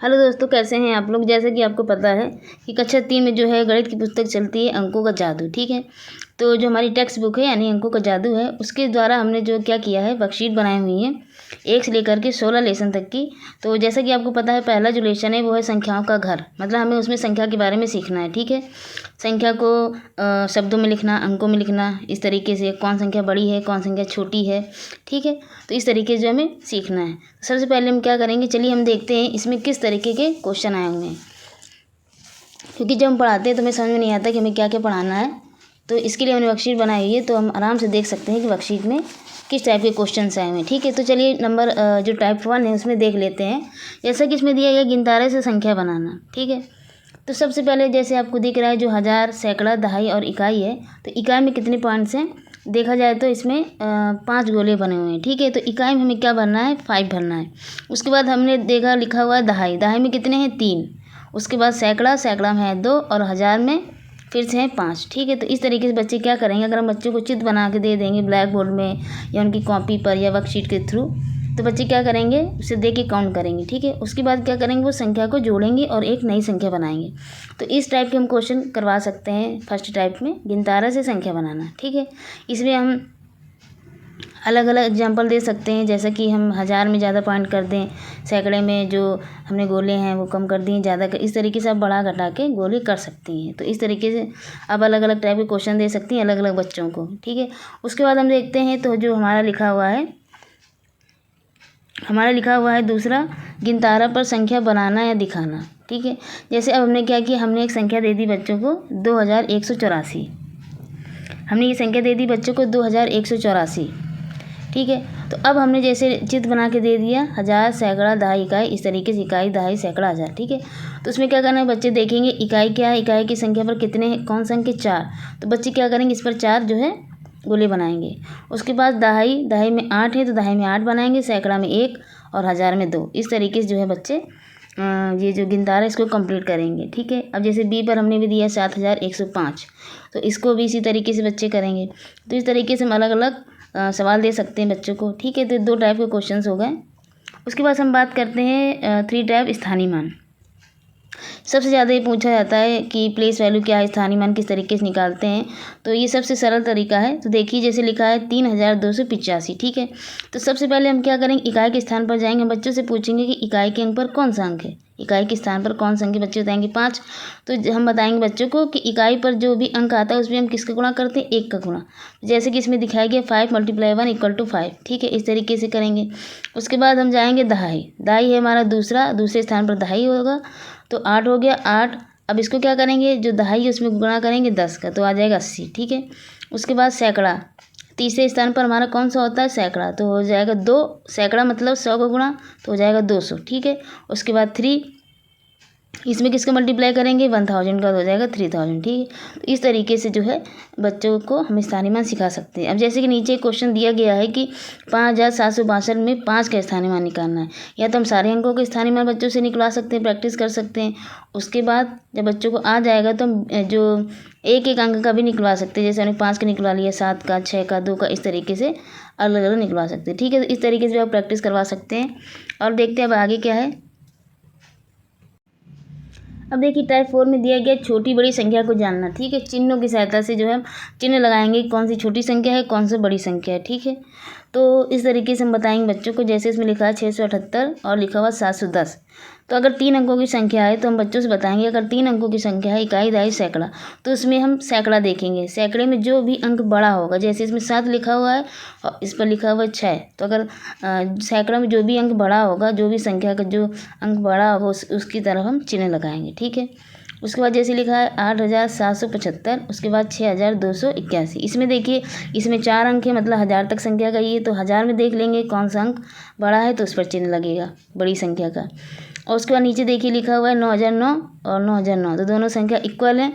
Hello दोस्तों, कैसे हैं आप लोग। जैसे कि आपको पता है कि कक्षा 3 में जो है गणित की पुस्तक चलती है अंकों का जादू। ठीक है, तो जो हमारी टेक्स्ट बुक है यानी अंकों का जादू है, उसके द्वारा हमने जो क्या किया है, वर्कशीट बनाई हुई है 1 से लेकर के 16 लेसन तक की। तो जैसा कि आपको पता है, पहला जो लेसन है वो है संख्याओं का घर, मतलब हमें उसमें संख्या के बारे में सीखना है। ठीक है, संख्या को शब्दों में लिखना, अंकों में लिखना, इस तरीके से कौन संख्या बड़ी है, कौन संख्या छोटी है। ठीक है, तो इस तरीके से जो हमें सीखना है। सबसे पहले हम क्या करेंगे, चलिए हम देखते हैं इसमें किस तरीके के क्वेश्चन आए हुए हैं, क्योंकि जब हम पढ़ाते हैं तो हमें समझ में नहीं आता कि हमें क्या क्या पढ़ाना है। तो इसके लिए हमने वर्कशीट बनाई हुई है, तो हम आराम से देख सकते हैं कि वर्कशीट में किस टाइप के क्वेश्चन आए हुए हैं। ठीक है, तो चलिए नंबर जो टाइप 1 है उसमें देख लेते हैं। जैसा कि इसमें दिया गया गिनतारे से संख्या बनाना। ठीक है, तो सबसे पहले जैसे आपको दिख रहा है जो हज़ार, सैकड़ा, दहाई और इकाई है, तो इकाई में कितने पॉइंट्स हैं देखा जाए तो इसमें 5 गोले बने हुए हैं। ठीक है, तो इकाई में हमें क्या भरना है, 5 भरना है। उसके बाद हमने देखा लिखा हुआ है दहाई, दहाई में कितने हैं, 3। उसके बाद सैकड़ा, सैकड़ा में है 2 और हज़ार में फिर से हैं 5। ठीक है, तो इस तरीके से बच्चे क्या करेंगे, अगर हम बच्चों को चित्र बना के दे देंगे ब्लैक बोर्ड में या उनकी कॉपी पर या वर्कशीट के थ्रू, तो बच्चे क्या करेंगे, उसे देख के काउंट करेंगे। ठीक है, उसके बाद क्या करेंगे, वो संख्या को जोड़ेंगे और एक नई संख्या बनाएंगे। तो इस टाइप के हम क्वेश्चन करवा सकते हैं फर्स्ट टाइप में, गिनतारा से संख्या बनाना। ठीक है, इसमें हम अलग अलग एग्जाम्पल दे सकते हैं, जैसा कि हम हज़ार में ज़्यादा पॉइंट कर दें, सैकड़े में जो हमने गोले हैं वो कम कर दिए, ज़्यादा कर, इस तरीके से आप बढ़ा घटा के गोले कर सकती हैं। तो इस तरीके से आप अलग अलग टाइप के क्वेश्चन दे सकती हैं अलग अलग बच्चों को। ठीक है, उसके बाद हम देखते हैं तो जो हमारा लिखा हुआ है दूसरा, गिनतारा पर संख्या बनाना या दिखाना। ठीक है, जैसे अब हमने क्या किया, हमने एक संख्या दे दी बच्चों को 2184। हमने ये संख्या दे दी बच्चों को 2184। ठीक है, तो अब हमने जैसे चित्र बना के दे दिया हज़ार, सैकड़ा, दहाई, इकाई, इस तरीके से इकाई, दहाई, सैकड़ा, हज़ार। ठीक है, तो उसमें क्या करना है, बच्चे देखेंगे इकाई क्या है, इकाई की संख्या पर कितने हैं, कौन सा अंक है, 4। तो बच्चे क्या करेंगे, इस पर 4 जो है गोले बनाएंगे। उसके बाद दहाई, दहाई में 8 है तो दहाई में 8 बनाएंगे, सैकड़ा में 1 और हज़ार में 2। इस तरीके से जो है बच्चे ये जो गिनतारा है इसको कंप्लीट करेंगे। ठीक है, अब जैसे बी पर हमने भी दिया 7105, तो इसको भी इसी तरीके से बच्चे करेंगे। तो इस तरीके से हम अलग अलग सवाल दे सकते हैं बच्चों को। ठीक है, तो 2 टाइप के क्वेश्चंस हो गए। उसके बाद हम बात करते हैं 3 टाइप स्थानीय मान। सबसे ज़्यादा ये पूछा जाता है कि प्लेस वैल्यू क्या है, स्थानीय मान किस तरीके से निकालते हैं। तो ये सबसे सरल तरीका है। तो देखिए जैसे लिखा है 3285। ठीक है, तो सबसे पहले हम क्या करेंगे, इकाई के स्थान पर जाएंगे, बच्चों से पूछेंगे कि इकाई के अंक पर कौन सा अंक है, इकाई के स्थान पर कौन सा अंक है, बच्चे बताएंगे 5। तो हम बताएंगे बच्चों को कि इकाई पर जो भी अंक आता है उसमें हम किसका गुणा करते हैं, 1 का गुणा। जैसे कि इसमें दिखाया गया 5 × 1 = 5। ठीक है, इस तरीके से करेंगे। उसके बाद हम जाएंगे दहाई, दहाई है हमारा दूसरे स्थान पर दहाई होगा, तो 8 हो गया 8। अब इसको क्या करेंगे, जो दहाई है उसमें गुणा करेंगे 10 का, तो आ जाएगा 80। ठीक है, उसके बाद सैकड़ा, तीसरे स्थान पर हमारा कौन सा होता है, सैकड़ा, तो हो जाएगा 2। सैकड़ा मतलब 100 का गुणा, तो हो जाएगा 200। ठीक है, उसके बाद 3, इसमें किसका मल्टीप्लाई करेंगे, 1000 का, हो जाएगा 3000। ठीक है, तो इस तरीके से जो है बच्चों को हम स्थानीय मान सिखा सकते हैं। अब जैसे कि नीचे क्वेश्चन दिया गया है कि 5762 में 5 का स्थानीय मान निकालना है, या तो हम सारे अंकों के स्थानीय मान बच्चों से निकला सकते हैं, प्रैक्टिस कर सकते हैं। उसके बाद जब बच्चों को आ जाएगा तो हम जो एक एक अंक का भी निकलवा सकते हैं, जैसे हमने 5 का निकलवा लिया, 7 का, 6 का, 2 का, इस तरीके से अलग अलग निकलवा सकते हैं। ठीक है, तो इस तरीके से आप प्रैक्टिस करवा सकते हैं। और देखते हैं अब आगे क्या है। अब देखिए टाइप 4 में दिया गया छोटी बड़ी संख्या को जानना। ठीक है, चिन्हों की सहायता से जो है चिन्ह लगाएंगे कौन सी छोटी संख्या है, कौन सी बड़ी संख्या है। ठीक है, तो इस तरीके से हम बताएंगे बच्चों को। जैसे इसमें लिखा है 678 और लिखा हुआ 710। तो अगर 3 अंकों की संख्या है तो हम बच्चों से बताएंगे, अगर 3 अंकों की संख्या है, इकाई, दहाई, सैकड़ा, तो उसमें हम सैकड़ा देखेंगे। सैकड़े में जो भी अंक बड़ा होगा, जैसे इसमें 7 लिखा हुआ है और इस पर लिखा हुआ है 6, तो अगर सैकड़ा में जो भी अंक बड़ा होगा, जो भी संख्या का जो अंक बड़ा होगा उसकी तरफ हम चिन्ह लगाएंगे। ठीक है, उसके बाद जैसे लिखा है 8775, उसके बाद 6281। इसमें देखिए इसमें 4 अंक है, मतलब 1000 तक संख्या का ये, तो 1000 में देख लेंगे कौन सा अंक बड़ा है तो उस पर चिन्ह लगेगा बड़ी संख्या का। और उसके बाद नीचे देखिए लिखा हुआ है 9009 और 9009, तो दोनों संख्या इक्वल हैं,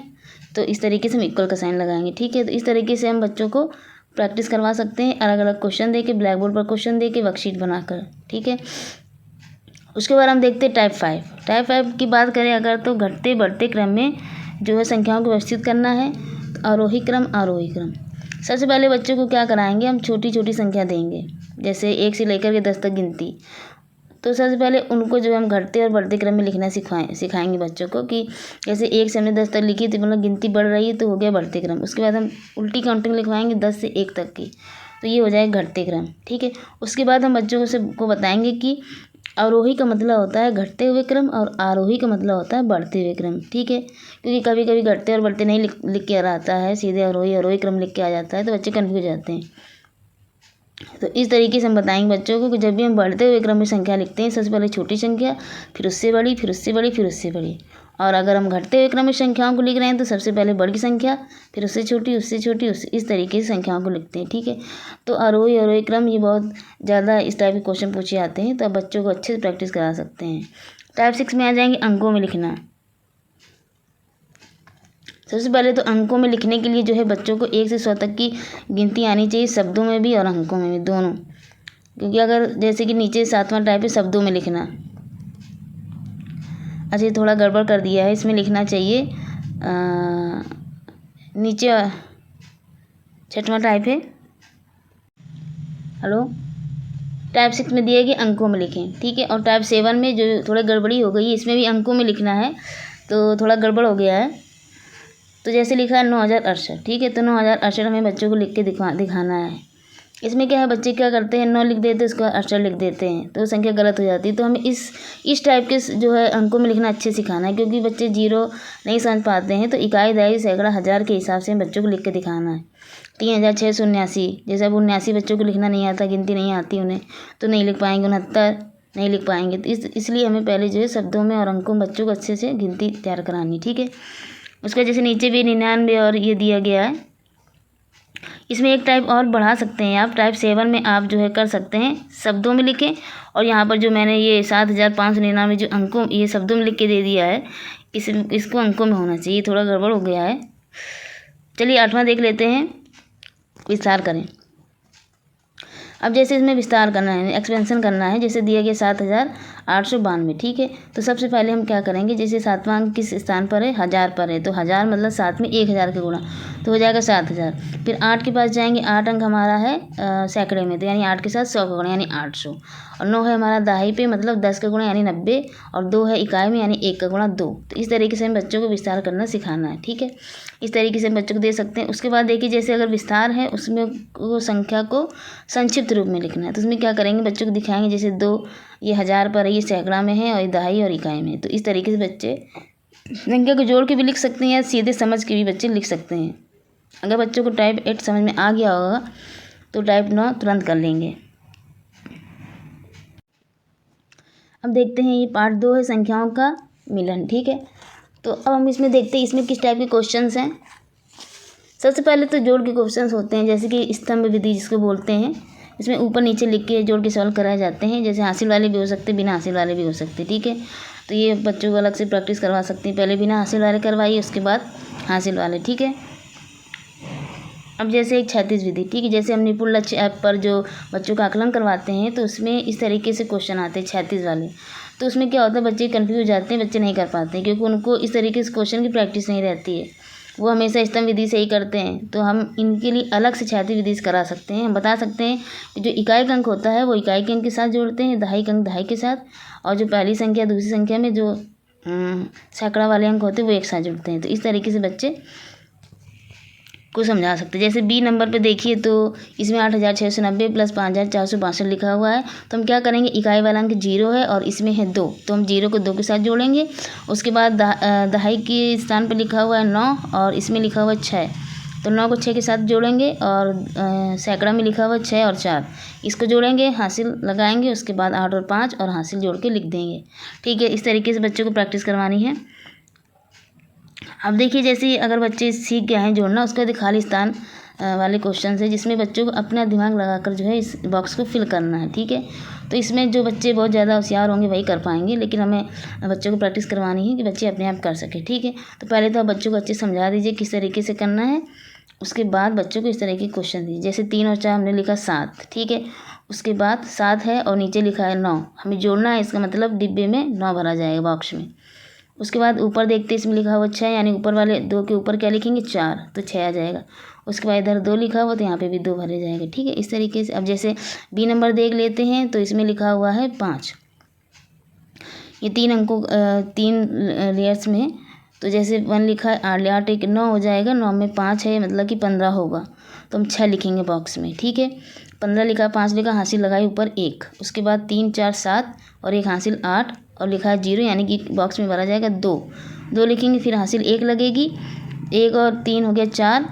तो इस तरीके से हम इक्वल का साइन लगाएंगे। ठीक है, तो इस तरीके से हम बच्चों को प्रैक्टिस करवा सकते हैं, अलग अलग क्वेश्चन दे के, ब्लैक बोर्ड पर क्वेश्चन दे के, वर्कशीट बनाकर। ठीक है, उसके बाद हम देखते हैं टाइप 5। टाइप 5 की बात करें अगर, तो घटते बढ़ते क्रम में जो है संख्याओं को व्यवस्थित करना है, आरोही क्रम, आरोही क्रम। सबसे पहले बच्चों को क्या कराएंगे, हम छोटी छोटी संख्या देंगे, जैसे 1 से लेकर के 10 तक गिनती। तो सबसे पहले उनको जो हम घटते और बढ़ते क्रम में लिखना सिखाएंगे बच्चों को, कि जैसे 1 से हमने 10 तक लिखी तो मतलब गिनती बढ़ रही है तो हो गया बढ़ते क्रम। उसके बाद हम उल्टी काउंटिंग लिखवाएंगे 10 से 1 तक की, तो ये हो जाएगा घटते क्रम, ठीक है। उसके बाद हम बच्चों को बताएंगे कि अवरोही का मतलब होता है घटते हुए क्रम और आरोही का मतलब होता है बढ़ते हुए क्रम, ठीक है। क्योंकि कभी कभी घटते और बढ़ते नहीं लिख के आता है, सीधे अवरोही क्रम लिख के आ जाता है, तो बच्चे कन्फ्यूज जाते हैं। तो इस तरीके से हम बताएंगे बच्चों को कि जब भी हम बढ़ते हुए क्रम में संख्या लिखते हैं, सबसे पहले छोटी संख्या, फिर उससे बड़ी, फिर उससे बड़ी, फिर उससे बड़ी। और अगर हम घटते हुए क्रम में संख्याओं को लिख रहे हैं तो सबसे पहले बड़ी संख्या, फिर उससे छोटी, उससे छोटी, उससे, इस तरीके से संख्याओं को लिखते हैं, ठीक है। तो आरोही क्रम ये बहुत ज़्यादा इस टाइप के क्वेश्चन पूछे जाते हैं, तो आप बच्चों को अच्छे से प्रैक्टिस करा सकते हैं। टाइप 6 में आ जाएंगे अंकों में लिखना। सबसे पहले तो अंकों में लिखने के लिए जो है बच्चों को 1 से 100 तक की गिनती आनी चाहिए, शब्दों में भी और अंकों में भी, दोनों। क्योंकि अगर जैसे कि नीचे 7वां टाइप है शब्दों में लिखना, अच्छा ये थोड़ा गड़बड़ कर दिया है, इसमें लिखना चाहिए नीचे 6वां टाइप है, हेलो, टाइप 6 में दिया है कि अंकों में लिखें, ठीक है। और टाइप 7 में जो थोड़ा गड़बड़ी हो गई, इसमें भी अंकों में लिखना है, तो थोड़ा गड़बड़ हो गया है। तो जैसे लिखा है 9068, ठीक है, तो 9068 हमें बच्चों को लिख के दिखाना है। इसमें क्या है, बच्चे क्या करते हैं, 9 लिख देते हैं, उसका 68 लिख देते हैं, तो संख्या गलत हो जाती है। तो हमें इस टाइप के जो है अंकों में लिखना अच्छे सिखाना है, क्योंकि बच्चे 0 नहीं समझ पाते हैं। तो इकाई, दहाई, सैकड़ा, हज़ार के हिसाब से बच्चों को लिख के दिखाना है। 3679, जैसे अब 79 बच्चों को लिखना नहीं आता, गिनती नहीं आती उन्हें, तो नहीं लिख पाएंगे। 69 नहीं लिख पाएंगे। तो इसलिए हमें पहले जो है शब्दों में और अंकों में बच्चों को अच्छे से गिनती तैयार करानी, ठीक है। उसका जैसे नीचे भी 99 और ये दिया गया है, इसमें एक टाइप और बढ़ा सकते हैं आप। टाइप 7 में आप जो है कर सकते हैं शब्दों में लिखें, और यहाँ पर जो मैंने ये 7599 जो अंकों ये शब्दों में लिख के दे दिया है, इसको अंकों में होना चाहिए, थोड़ा गड़बड़ हो गया है। चलिए 8वां देख लेते हैं, विस्तार करें। अब जैसे इसमें विस्तार करना है, एक्सपेंशन करना है, जैसे दिया गया 7892, ठीक है। तो सबसे पहले हम क्या करेंगे, जैसे 7वां अंक किस स्थान पर है, 1000 पर है, तो 1000 मतलब 7 में 1000 के गुणा, तो हो जाएगा 7000। फिर 8 के पास जाएंगे, 8 अंक हमारा है सैकड़े में, तो यानी 8 के साथ 100 का गुणा यानी 800। और 9 है हमारा दहाई पे, मतलब 10 का गुणा यानी 90, और 2 है इकाई में यानी 1 का गुणा 2। तो इस तरीके से हम बच्चों को विस्तार करना सिखाना है, ठीक है। इस तरीके से हम बच्चों को दे सकते हैं। उसके बाद देखिए, जैसे अगर विस्तार है उसमें वो संख्या को संक्षिप्त रूप में लिखना है, तो उसमें क्या करेंगे, बच्चों को दिखाएंगे जैसे 2 ये 1000 पर है, ये सैकड़ा में है, और ये दहाई और इकाई में है। तो इस तरीके से बच्चे संख्या को जोड़ के भी लिख सकते हैं या सीधे समझ के भी बच्चे लिख सकते हैं। अगर बच्चों को टाइप 8 समझ में आ गया होगा तो टाइप 9 तुरंत कर लेंगे। अब देखते हैं, ये पार्ट 2 है संख्याओं का मिलन, ठीक है। तो अब हम इसमें देखते हैं इसमें किस टाइप के क्वेश्चंस हैं। सबसे पहले तो जोड़ के क्वेश्चंस होते हैं, जैसे कि स्तंभ विधि जिसको बोलते हैं। इसमें ऊपर नीचे लिख के जोड़ के सॉल्व कराए जाते हैं, जैसे हासिल वाले भी हो सकते हैं, बिना हासिल वाले भी हो सकते हैं, ठीक है। तो ये बच्चों को अलग से प्रैक्टिस करवा सकते हैं, पहले बिना हासिल वाले करवाइए, उसके बाद हासिल वाले, ठीक है। अब जैसे एक 36 विधि, ठीक है, जैसे हम निपुण लक्ष्य ऐप पर जो बच्चों का आकलन करवाते हैं, तो उसमें इस तरीके से क्वेश्चन आते हैं 36 वाले। तो उसमें क्या होता है, बच्चे कन्फ्यूज हो जाते हैं, बच्चे नहीं कर पाते हैं, क्योंकि उनको इस तरीके से क्वेश्चन की प्रैक्टिस नहीं रहती है, वो हमेशा स्तंभ विधि से ही करते हैं। तो हम इनके लिए अलग से 36 विधि से करा सकते हैं। हम बता सकते हैं कि जो इकाई का अंक होता है वो इकाई के अंक के साथ जोड़ते हैं, दहाई का अंक दहाई के साथ, और जो पहली संख्या दूसरी संख्या में जो सैकड़ा वाले अंक होते हैं वो एक साथ जुड़ते हैं। तो इस तरीके से बच्चे को समझा सकते हैं। जैसे बी नंबर पे देखिए, तो इसमें 8690 प्लस 5462 लिखा हुआ है। तो हम क्या करेंगे, इकाई वाला अंक 0 है और इसमें है 2, तो हम 0 को 2 के साथ जोड़ेंगे। उसके बाद दहाई के स्थान पर लिखा हुआ है 9 और इसमें लिखा हुआ है 6, तो 9 को 6 के साथ जोड़ेंगे। और सैकड़ा में लिखा हुआ है 6 और 4, इसको जोड़ेंगे, हासिल लगाएंगे, उसके बाद 8 और 5 और हासिल जोड़ के लिख देंगे, ठीक है। इस तरीके से बच्चों को प्रैक्टिस करवानी है। अब देखिए, जैसे अगर बच्चे सीख गए हैं जोड़ना, उसके बाद खाली स्थान वाले क्वेश्चन है, जिसमें बच्चों को अपना दिमाग लगाकर जो है इस बॉक्स को फिल करना है, ठीक है। तो इसमें जो बच्चे बहुत ज़्यादा होशियार होंगे वही कर पाएंगे, लेकिन हमें बच्चों को प्रैक्टिस करवानी है कि बच्चे अपने आप कर सके, ठीक है। तो पहले तो आप बच्चों को अच्छे समझा दीजिए किस तरीके से करना है, उसके बाद बच्चों को इस तरह के क्वेश्चन दीजिए। जैसे 3 और 4 हमने लिखा 7, ठीक है, उसके बाद 7 है और नीचे लिखा है 9, हमें जोड़ना है, इसका मतलब डिब्बे में 9 भरा जाएगा बॉक्स में। उसके बाद ऊपर देखते इसमें लिखा हुआ 6, यानी ऊपर वाले 2 के ऊपर क्या लिखेंगे 4, तो 6 आ जाएगा। उसके बाद इधर 2 लिखा हुआ तो यहाँ पे भी 2 भरे जाएंगे, ठीक है। इस तरीके से अब जैसे बी नंबर देख लेते हैं, तो इसमें लिखा हुआ है 5, ये 3 अंकों 3 लेयर्स में है। तो जैसे 1 लिखा है 8 8 1 9 हो जाएगा, 9 में 5 है मतलब कि 15 होगा, तो हम 6 लिखेंगे बॉक्स में। ठीक है, 15 लिखा, 5 लिखा, हासिल लगाई ऊपर 1, उसके बाद 3 4 7 और 1 हासिल 8 और लिखा है 0, यानी कि बॉक्स में भरा जाएगा 2 2 लिखेंगे, फिर हासिल 1 लगेगी, 1 और 3 हो गया 4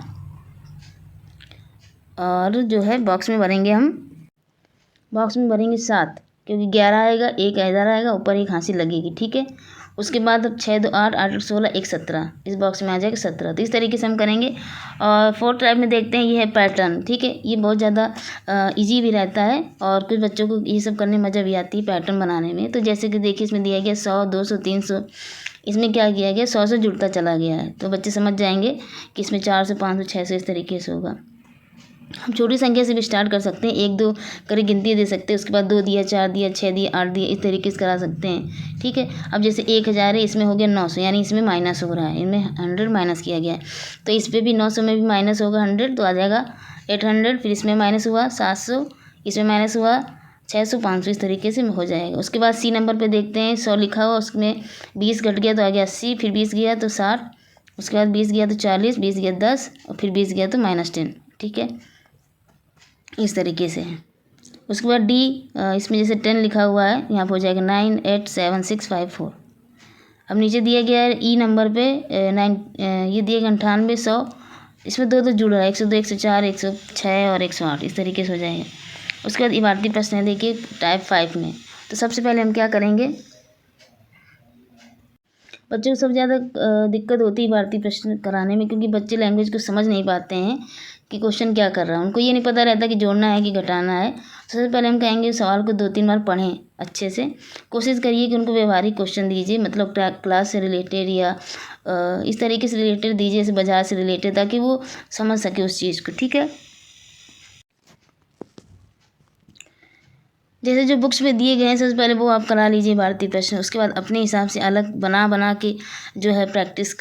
और जो है बॉक्स में भरेंगे हम, बॉक्स में भरेंगे 7 क्योंकि 11 आएगा, 1 इधर आएगा, ऊपर 1 हासिल लगेगी। ठीक है, उसके बाद अब 6 2 8 8 16 1 17, इस बॉक्स में आ जाएगा 17। तो इस तरीके से हम करेंगे। और 4th टाइप में देखते हैं, ये है पैटर्न। ठीक है, ये बहुत ज़्यादा इजी भी रहता है और कुछ बच्चों को ये सब करने में मज़ा भी आती है पैटर्न बनाने में। तो जैसे कि देखिए इसमें दिया गया 100 200 300, इसमें क्या किया गया 100 से जुड़ता चला गया है, तो बच्चे समझ जाएंगे कि इसमें 400 500 600 इस तरीके से होगा। हम छोटी संख्या से भी स्टार्ट कर सकते हैं, 1 2 करके गिनती दे सकते हैं, उसके बाद 2 दिया 4 दिया 6 दिया 8 दिया, इस तरीके से करा सकते हैं। ठीक है, अब जैसे 1000 है, इसमें हो गया 900, यानी इसमें माइनस हो रहा है, इनमें 100 माइनस किया गया है, तो इस पर भी 900 में भी माइनस होगा 100, तो आ जाएगा 800, फिर इसमें माइनस हुआ 700, इसमें माइनस हुआ 600 500, इस तरीके से हो जाएगा। उसके बाद सी नंबर पर देखते हैं, 100 लिखा हुआ, उसमें 20 घट गया तो आ गया 80, फिर 20 गया तो 60, उसके बाद 20 गया तो 40, 20 गया 10 और फिर 20 गया तो -10। ठीक है, इस तरीके से है। उसके बाद डी, इसमें जैसे 10 लिखा हुआ है, यहाँ पर हो जाएगा 9 8 7 6 5 4। अब नीचे दिया गया है ई नंबर पे 9, ये दिया गया 98 100, इसमें 2 तो जुड़ रहा है, 102 104 106 और 108, इस तरीके से हो जाएगा। उसके बाद इबारती प्रश्न है देखिए टाइप 5 में। तो सबसे पहले हम क्या करेंगे, बच्चों को सबसे ज़्यादा दिक्कत होती है इबारती प्रश्न कराने में, क्योंकि बच्चे लैंग्वेज को समझ नहीं पाते हैं कि क्वेश्चन क्या कर रहा है, उनको ये नहीं पता रहता कि जोड़ना है कि घटाना है। सबसे पहले हम कहेंगे सवाल को 2-3 बार पढ़ें अच्छे से, कोशिश करिए कि उनको व्यवहारिक क्वेश्चन दीजिए, मतलब क्लास से रिलेटेड या इस तरीके से रिलेटेड दीजिए, जैसे बाजार से रिलेटेड, ताकि वो समझ सके उस चीज़ को। ठीक है, जैसे जो बुक्स में दिए गए हैं सबसे पहले वो आप करा लीजिए भारतीय प्रश्न, उसके बाद अपने हिसाब से अलग बना के जो है प्रैक्टिस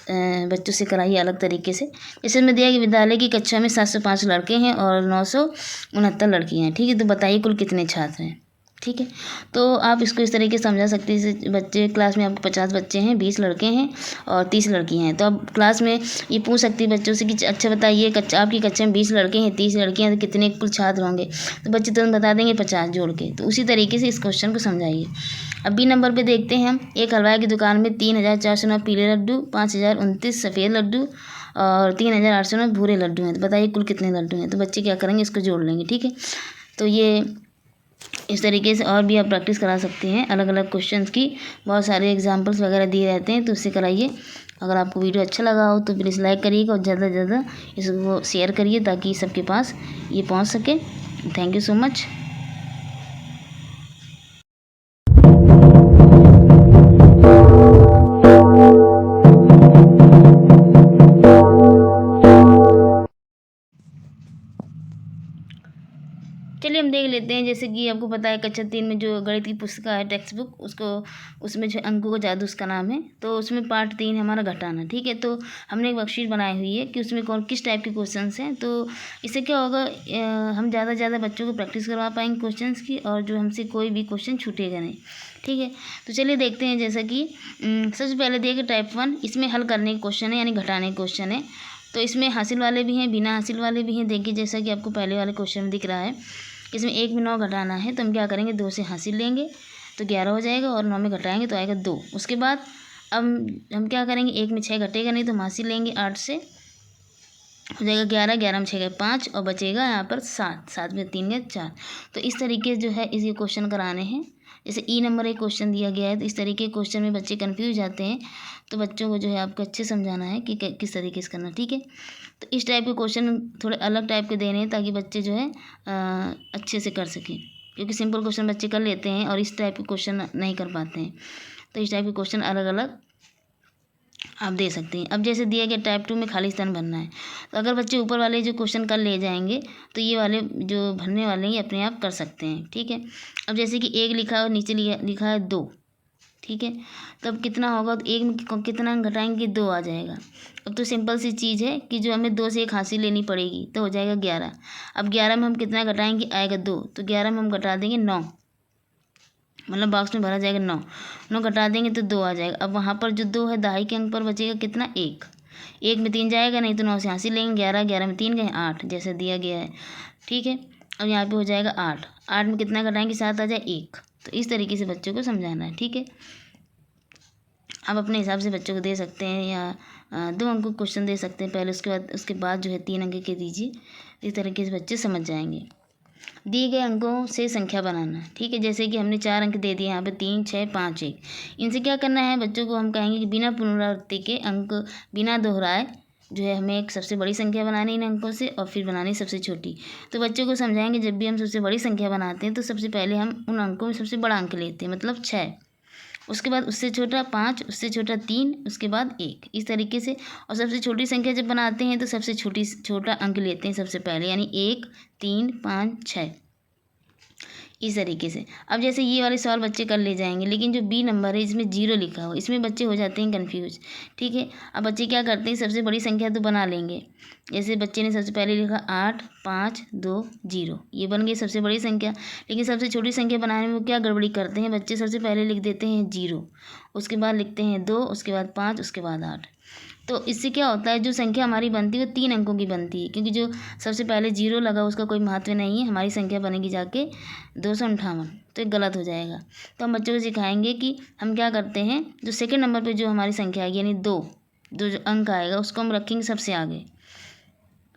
बच्चों से कराइए अलग तरीके से। जैसे में दिया कि विद्यालय की कक्षा में 705 लड़के हैं और 969 लड़कियाँ हैं। ठीक है, तो बताइए कुल कितने छात्र हैं। ठीक है, तो आप इसको इस तरीके से समझा सकते हैं, जैसे बच्चे क्लास में आपके 50 बच्चे हैं, 20 लड़के हैं और 30 लड़कियां हैं, तो अब क्लास में ये पूछ सकती है बच्चों से कि अच्छा बताइए आपकी कक्षा में 20 लड़के हैं 30 लड़कियां हैं, तो कितने कुल छात्र होंगे, तो बच्चे तुरंत बता देंगे 50 जोड़ के। तो उसी तरीके से इस क्वेश्चन को समझाइए। अब बी नंबर पर देखते हैं हम, एक हलवाई की दुकान में 3409 पीले लड्डू, 5029 सफ़ेद लड्डू और 3809 भूरे लड्डू हैं, तो बताइए कुल कितने लड्डू हैं। तो बच्चे क्या करेंगे, इसको जोड़ लेंगे। ठीक है, तो ये इस तरीके से और भी आप प्रैक्टिस करा सकते हैं अलग अलग क्वेश्चंस की, बहुत सारे एग्जांपल्स वगैरह दिए रहते हैं, तो उससे कराइए। अगर आपको वीडियो अच्छा लगा हो तो प्लीज़ लाइक करिएगा और ज़्यादा से ज़्यादा इसको शेयर करिए ताकि सबके पास ये पहुंच सके। Thank you so much. चलिए हम देख लेते हैं, जैसे कि आपको पता है कक्षा 3 में जो गणित की पुस्तिका है टेक्स्ट बुक, उसको उसमें जो अंकों का जादू उसका नाम है, तो उसमें पार्ट 3 है हमारा घटाना। ठीक है, तो हमने एक वर्कशीट बनाई हुई है कि उसमें कौन किस टाइप के क्वेश्चंस हैं, तो इससे क्या होगा हम ज़्यादा से ज़्यादा बच्चों को प्रैक्टिस करवा पाएंगे क्वेश्चंस की, और जो हमसे कोई भी क्वेश्चन छूटेगा नहीं। ठीक है, तो चलिए देखते हैं, जैसा कि सबसे पहले देखिए टाइप 1, इसमें हल करने के क्वेश्चन है यानी घटाने के क्वेश्चन है। तो इसमें हासिल वाले भी हैं, बिना हासिल वाले भी हैं। देखिए जैसा कि आपको पहले वाले क्वेश्चन में दिख रहा है, इसमें 1 में 9 घटाना है, तो हम क्या करेंगे 2 से हासिल लेंगे तो 11 हो जाएगा, और 9 में घटाएंगे तो आएगा 2। उसके बाद अब हम क्या करेंगे, 1 में 6 घटेगा नहीं तो हम हासिल लेंगे 8 से, हो जाएगा 11, 11 में 6 गए 5 और बचेगा यहाँ पर 7, 7 में 3 गए 4। तो इस तरीके से जो है इस ये क्वेश्चन कराने हैं। जैसे ई नंबर एक क्वेश्चन दिया गया है, तो इस तरीके के क्वेश्चन में बच्चे कन्फ्यूज जाते हैं, तो बच्चों को जो है आपको अच्छे समझाना है कि किस तरीके से करना। ठीक है, तो इस टाइप के क्वेश्चन थोड़े अलग टाइप के देने हैं ताकि बच्चे जो है अच्छे से कर सकें, क्योंकि सिंपल क्वेश्चन बच्चे कर लेते हैं और इस टाइप के क्वेश्चन नहीं कर पाते हैं। तो इस टाइप के क्वेश्चन अलग अलग आप दे सकते हैं। अब जैसे दिया गया टाइप 2 में खाली स्थान भरना है, तो अगर बच्चे ऊपर वाले जो क्वेश्चन कर ले जाएंगे तो ये वाले जो भरने वाले हैं ये अपने आप कर सकते हैं। ठीक है, अब जैसे कि 1 लिखा है और नीचे लिखा है 2। ठीक है, तब कितना होगा, तो 1 में कितना घटाएंगे 2 आ जाएगा। अब तो सिंपल सी चीज़ है कि जो हमें 2 से 1 हासिल लेनी पड़ेगी, तो हो जाएगा 11। अब 11 में हम कितना घटाएंगे, आएगा 2, तो 11 में हम घटा देंगे 9। मतलब बॉक्स में भरा जाएगा 9, 9 घटा देंगे तो 2 आ जाएगा। अब वहाँ पर जो 2 है दहाई के अंक पर बचेगा कितना, 1, 1 में 3 जाएगा, नहीं तो 9 से यहाँ से लेंगे, 11, 11 में 3 गए 8, जैसे दिया गया है। ठीक है, अब यहाँ पे हो जाएगा 8, 8 में कितना घटाएंगे, 7 आ जाए 1। तो इस तरीके से बच्चों को समझाना है। ठीक है, आप अपने हिसाब से बच्चों को दे सकते हैं या 2 अंकों का क्वेश्चन दे सकते हैं पहले, उसके बाद जो है 3 अंक के दीजिए। इस तरीके से बच्चे समझ जाएंगे। दिए गए अंकों से संख्या बनाना। ठीक है, जैसे कि हमने 4 अंक दे दिए यहाँ पे, 3, 6, 5, 1। इनसे क्या करना है बच्चों को, हम कहेंगे कि बिना पुनरावृत्ति के अंक, बिना दोहराए जो है हमें एक सबसे बड़ी संख्या बनानी इन अंकों से, और फिर बनानी सबसे छोटी। तो बच्चों को समझाएंगे जब भी हम सबसे बड़ी संख्या बनाते हैं तो सबसे पहले हम उन अंकों में सबसे बड़ा अंक लेते हैं, मतलब 6, उसके बाद उससे छोटा 5, उससे छोटा 3, उसके बाद 1, इस तरीके से। और सबसे छोटी संख्या जब बनाते हैं तो सबसे छोटा अंक लेते हैं सबसे पहले, यानी 1, 3, 5, 6, इस तरीके से। अब जैसे ये वाले सवाल बच्चे कर ले जाएंगे, लेकिन जो बी नंबर है इसमें 0 लिखा हो, इसमें बच्चे हो जाते हैं कन्फ्यूज। ठीक है, अब बच्चे क्या करते हैं, सबसे बड़ी संख्या तो बना लेंगे। जैसे बच्चे ने सबसे पहले लिखा 8, 5, 2, 0, ये बन गई सबसे बड़ी संख्या। लेकिन सबसे छोटी संख्या बनाने में वो क्या गड़बड़ी करते हैं बच्चे, सबसे पहले लिख देते हैं 0, उसके बाद लिखते हैं 2, उसके बाद 5, उसके बाद 8। तो इससे क्या होता है, जो संख्या हमारी बनती है वो 3 अंकों की बनती है, क्योंकि जो सबसे पहले 0 लगा उसका कोई महत्व नहीं है, हमारी संख्या बनेगी जाके 258, तो ये गलत हो जाएगा। तो हम बच्चों को सिखाएंगे कि हम क्या करते हैं, जो सेकंड नंबर पे जो हमारी संख्या आएगी यानी 2, जो अंक आएगा उसको हम रखेंगे सबसे आगे,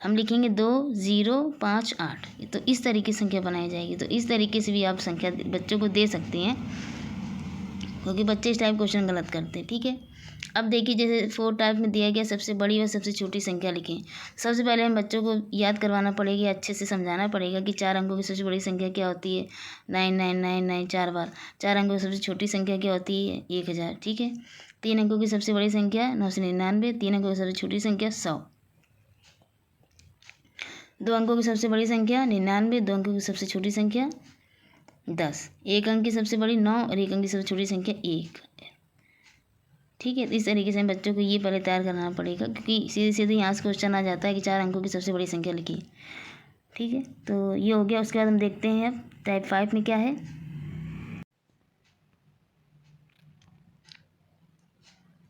हम लिखेंगे 2, 0, 5, 8। तो इस तरीके से संख्या बनाई जाएगी। तो इस तरीके से भी आप संख्या बच्चों को दे सकते हैं, क्योंकि बच्चे इस टाइप क्वेश्चन गलत करते हैं। ठीक है, अब देखिए जैसे 4 टाइप में दिया गया, सबसे बड़ी व सबसे छोटी संख्या लिखें। सबसे पहले हम बच्चों को याद करवाना पड़ेगा, अच्छे से समझाना पड़ेगा कि 4 अंकों की सबसे बड़ी संख्या क्या होती है, 9999 4 बार। 4 अंकों की सबसे छोटी संख्या क्या होती है, 1000। ठीक है, 3 अंकों की सबसे बड़ी संख्या 999, 3 अंकों की सबसे छोटी संख्या 100। 2 अंकों की सबसे बड़ी संख्या 99, 2 अंकों की सबसे छोटी संख्या 10। 1 अंक की सबसे बड़ी 9 और 1 अंक की सबसे छोटी संख्या 1। ठीक है, इस तरीके से हम बच्चों को ये पहले तैयार करना पड़ेगा, क्योंकि सीधे सीधे यहाँ से क्वेश्चन आ जाता है कि 4 अंकों की सबसे बड़ी संख्या लिखी। ठीक है, तो ये हो गया। उसके बाद हम देखते हैं अब टाइप 5 में क्या है।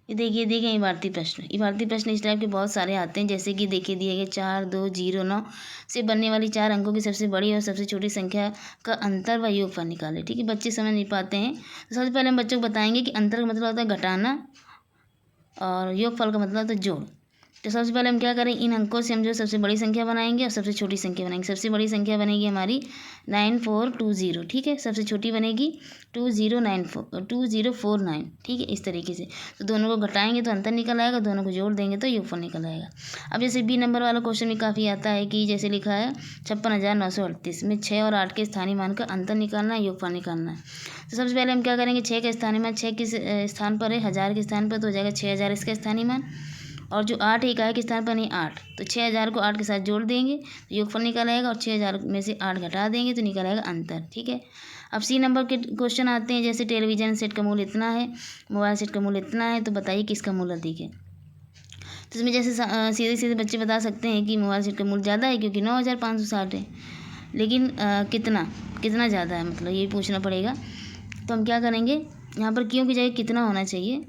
ये देखिए इबारती प्रश्न। इबारती प्रश्न इस टाइप के बहुत सारे आते हैं, जैसे कि देखिए दिए गए 4, 2, 0, 9 से बनने वाली 4 अंकों की सबसे बड़ी और सबसे छोटी संख्या का अंतर व योगफल निकाले। ठीक है, बच्चे समझ नहीं पाते हैं, तो सबसे पहले हम बच्चों को बताएंगे कि अंतर का मतलब होता है घटाना और योगफल का मतलब होता है जोड़। तो सबसे पहले हम क्या करें, इन अंकों से हम जो सबसे बड़ी संख्या बनाएंगे और सबसे छोटी संख्या बनाएंगे। सबसे बड़ी संख्या बनेगी हमारी 9420। ठीक है, सबसे छोटी बनेगी 2049। ठीक है, इस तरीके से। तो दोनों को घटाएंगे तो अंतर निकल आएगा, दोनों को जोड़ देंगे तो योगफल निकल आएगा। अब जैसे बी नंबर वाला क्वेश्चन भी काफ़ी आता है कि जैसे लिखा है 56,938 में 6 और 8 के स्थानीय मान का अंतर निकालना है, योगफल निकालना है। तो सबसे पहले हम क्या करेंगे, 6 का स्थानीय मान 6 किस स्थान पर है, 1000 के स्थान पर, तो हो जाएगा 6000 इसका स्थानीय मान। और जो 8 इकाई के स्थान पर नहीं 8, तो 6000 को 8 के साथ जोड़ देंगे तो योगफल निकल आएगा, और 6000 में से 8 घटा देंगे तो निकल आएगा अंतर। ठीक है, अब सी नंबर के क्वेश्चन आते हैं, जैसे टेलीविज़न सेट का मूल्य इतना है, मोबाइल सेट का मूल्य इतना है, तो बताइए किसका मूल्य अधिक है। तो इसमें जैसे सीधे सीधे बच्चे बता सकते हैं कि मोबाइल सेट का मूल्य ज़्यादा है, क्योंकि 9560 है। लेकिन कितना ज़्यादा है, मतलब ये पूछना पड़ेगा। तो हम क्या करेंगे, यहाँ पर क्यों की जगह कितना होना चाहिए,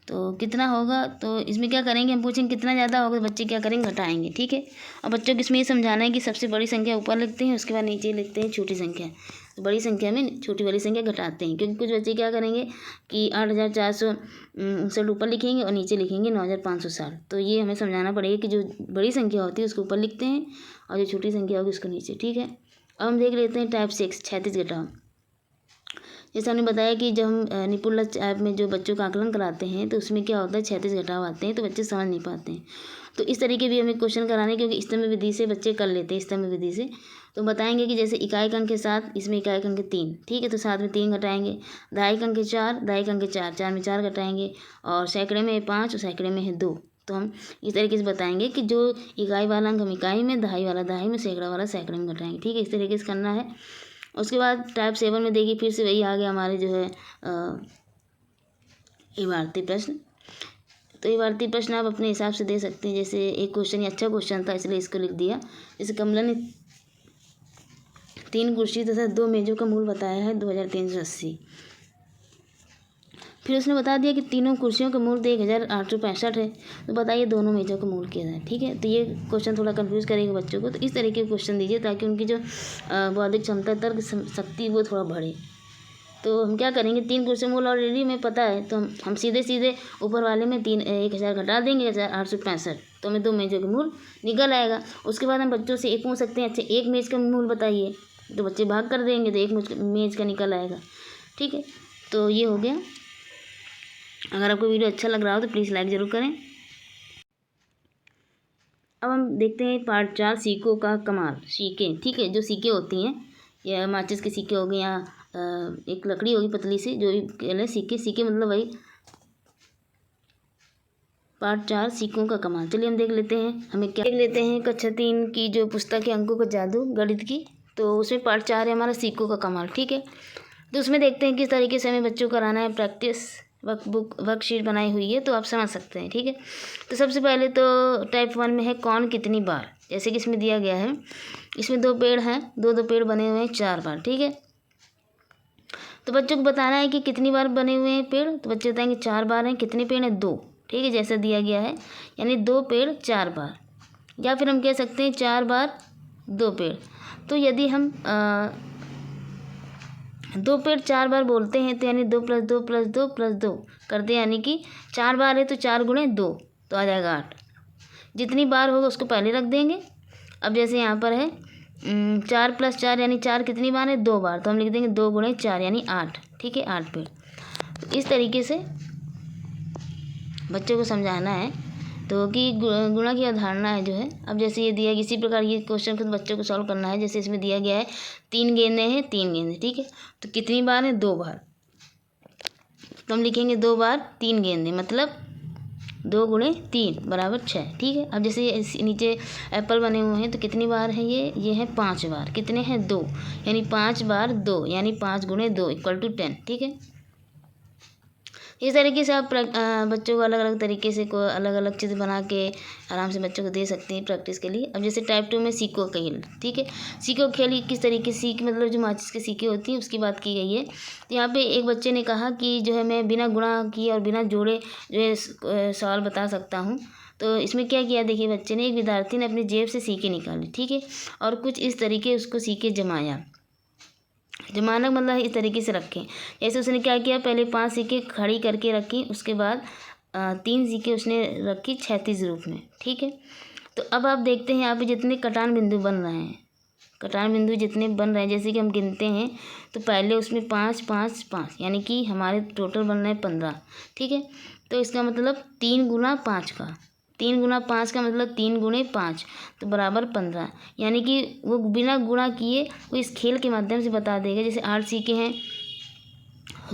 तो कितना होगा, तो इसमें क्या करेंगे, हम पूछेंगे कितना ज़्यादा होगा, बच्चे क्या करेंगे, घटाएंगे। ठीक है, और बच्चों को इसमें ये समझाना है कि सबसे बड़ी संख्या ऊपर लिखते हैं, उसके बाद नीचे लिखते हैं छोटी संख्या। तो बड़ी संख्या में छोटी वाली संख्या घटाते हैं, क्योंकि कुछ बच्चे क्या करेंगे कि 8460 ऊपर लिखेंगे और नीचे लिखेंगे 9560। तो ये हमें समझाना पड़ेगा कि जो बड़ी संख्या होती है उसको ऊपर लिखते हैं और जो छोटी संख्या होगी उसको नीचे। ठीक है, अब हम देख लेते हैं टाइप 6, 36 घटाओ। जैसे हमने बताया कि जब हम निपुण लक्ष्य ऐप में जो बच्चों का आकलन कराते हैं तो उसमें क्या होता है, 36 घटाव आते हैं, तो बच्चे समझ नहीं पाते हैं। तो इस तरीके भी हमें क्वेश्चन कराने, क्योंकि स्तम्भ विधि से बच्चे कर लेते हैं, स्तम्भ विधि से। तो बताएंगे कि जैसे इकाई अंक के साथ, इसमें इकाई अंक 3, ठीक है, तो साथ में 3 घटाएंगे। दहाई अंक के 4, दहाई अंक के 4, 4 में 4 घटाएंगे, और सैकड़े में 5 और सैकड़े में है 2। तो हम इस तरीके से बताएंगे कि जो इकाई वाला अंक हम इकाई में, दहाई वाला दहाई में, सैकड़ा वाला सैकड़े में घटाएंगे। ठीक है, इस तरीके से करना है। उसके बाद टाइप 7 में देखिए फिर से वही आ गया हमारे जो है इबारती प्रश्न। तो इबारती प्रश्न आप अपने हिसाब से दे सकते हैं। जैसे एक क्वेश्चन अच्छा क्वेश्चन था इसलिए इसको लिख दिया। जैसे 3 कुर्सी तथा 2 मेज़ों का मूल बताया है 2380। फिर उसने बता दिया कि तीनों कुर्सियों का मूल 1865 है। तो बताइए दोनों मेज़ों का मूल क्या है। ठीक है, तो ये क्वेश्चन थोड़ा कंफ्यूज करेगा बच्चों को। तो इस तरीके के क्वेश्चन दीजिए ताकि उनकी जो बौद्धिक क्षमता, तर्क शक्ति वो थोड़ा बढ़े। तो हम क्या करेंगे, 3 कुर्सियों मूल ऑलरेडी हमें पता है, तो हम सीधे सीधे ऊपर वाले में 1000 घटा देंगे 1865, तो हमें 2 मेज़ों का मूल निकल आएगा। उसके बाद हम बच्चों से एक पूछ सकते हैं, अच्छा 1 मेज़ का मूल बताइए, तो बच्चे भाग कर देंगे, तो 1 मेज़ का निकल आएगा। ठीक है, तो ये हो गया। अगर आपको वीडियो अच्छा लग रहा हो तो प्लीज़ लाइक ज़रूर करें। अब हम देखते हैं पार्ट 4, सिक्कों का कमाल। सिक्के, ठीक है, जो सिक्के होती हैं, या माचिस के सिक्के हो गए, या एक लकड़ी होगी पतली सी, जो भी कह लें, सिक्के मतलब वही। पार्ट 4, सिक्कों का कमाल। चलिए हम देख लेते हैं हमें क्या देख लेते हैं। कक्षा 3 की जो पुस्तक है अंकों का जादू गणित की, तो उसमें पार्ट 4 है हमारा सिक्कों का कमाल। ठीक है, तो उसमें देखते हैं किस तरीके से हमें बच्चों को कराना है प्रैक्टिस। वर्कशीट बनाई हुई है, तो आप समझ सकते हैं। ठीक है, तो सबसे पहले तो टाइप 1 में है कौन कितनी बार, जैसे कि इसमें दिया गया है। इसमें 2 पेड़ हैं, दो पेड़ बने हुए हैं 4 बार। ठीक है, तो बच्चों को बताना है कि कितनी बार बने हुए हैं पेड़, तो बच्चे बताएंगे 4 बार हैं। कितने पेड़ हैं, 2। ठीक है, जैसा दिया गया है, यानी 2 पेड़ 4 बार, या फिर हम कह सकते हैं 4 बार 2 पेड़। तो यदि हम 2 पेड़ 4 बार बोलते हैं, तो यानी 2 + 2 + 2 + 2 कर दे, यानी कि 4 बार है तो 4 × 2, तो आ जाएगा 8। जितनी बार होगा उसको पहले रख देंगे। अब जैसे यहाँ पर है 4 + 4 यानी 4 कितनी बार है, 2 बार, तो हम लिख देंगे 2 × 4 यानी 8। ठीक है, 8 पेड़। तो इस तरीके से बच्चों को समझाना है, तो कि गुणा की अवधारणा है जो है। अब जैसे ये दिया, इसी प्रकार ये क्वेश्चन को बच्चों को सॉल्व करना है। जैसे इसमें दिया गया है 3 गेंदें हैं, 3 गेंदें। ठीक है, तो कितनी बार है, 2 बार, तो हम लिखेंगे 2 बार 3 गेंदें, मतलब 2 × 3 = 6। ठीक है, अब जैसे नीचे एप्पल बने हुए हैं, तो कितनी बार है ये है 5 बार। कितने हैं, 2, यानी 5 बार 2, यानी 5 × 2 = 10। ठीक है, इस तरीके से आप बच्चों को अलग अलग तरीके से को अलग अलग चित्र बना के आराम से बच्चों को दे सकते हैं प्रैक्टिस के लिए। अब जैसे टाइप 2 में सिक्कों का खेल। ठीक है, सिक्कों का खेल किस तरीके से, सीख मतलब जो माचिस के सिक्के होती हैं उसकी बात की गई है। तो यहाँ पे एक बच्चे ने कहा कि जो है मैं बिना गुणा किए और बिना जोड़े जो है सवाल बता सकता हूँ। तो इसमें क्या किया, देखिए बच्चे ने, एक विद्यार्थी ने अपनी जेब से सिक्के निकाले। ठीक है, और कुछ इस तरीके उसको सिक्के जमाया। जमाना मतलब इस तरीके से रखें। जैसे उसने क्या किया, पहले 5 सिक्के खड़ी करके रखी, उसके बाद 3 सिक्के उसने रखी क्षैतिज रूप में। ठीक है, तो अब आप देखते हैं यहाँ पे जितने कटान बिंदु बन रहे हैं, कटान बिंदु जितने बन रहे हैं, जैसे कि हम गिनते हैं, तो पहले उसमें 5 5 5, यानी कि हमारे टोटल बन रहे हैं 15। ठीक है, तो इसका मतलब 3 × 5 का, 3 × 5 का मतलब 3 × 5, तो बराबर 15। यानी कि वो बिना गुणा किए वो इस खेल के माध्यम से बता देगा। जैसे 8 सिक्के हैं,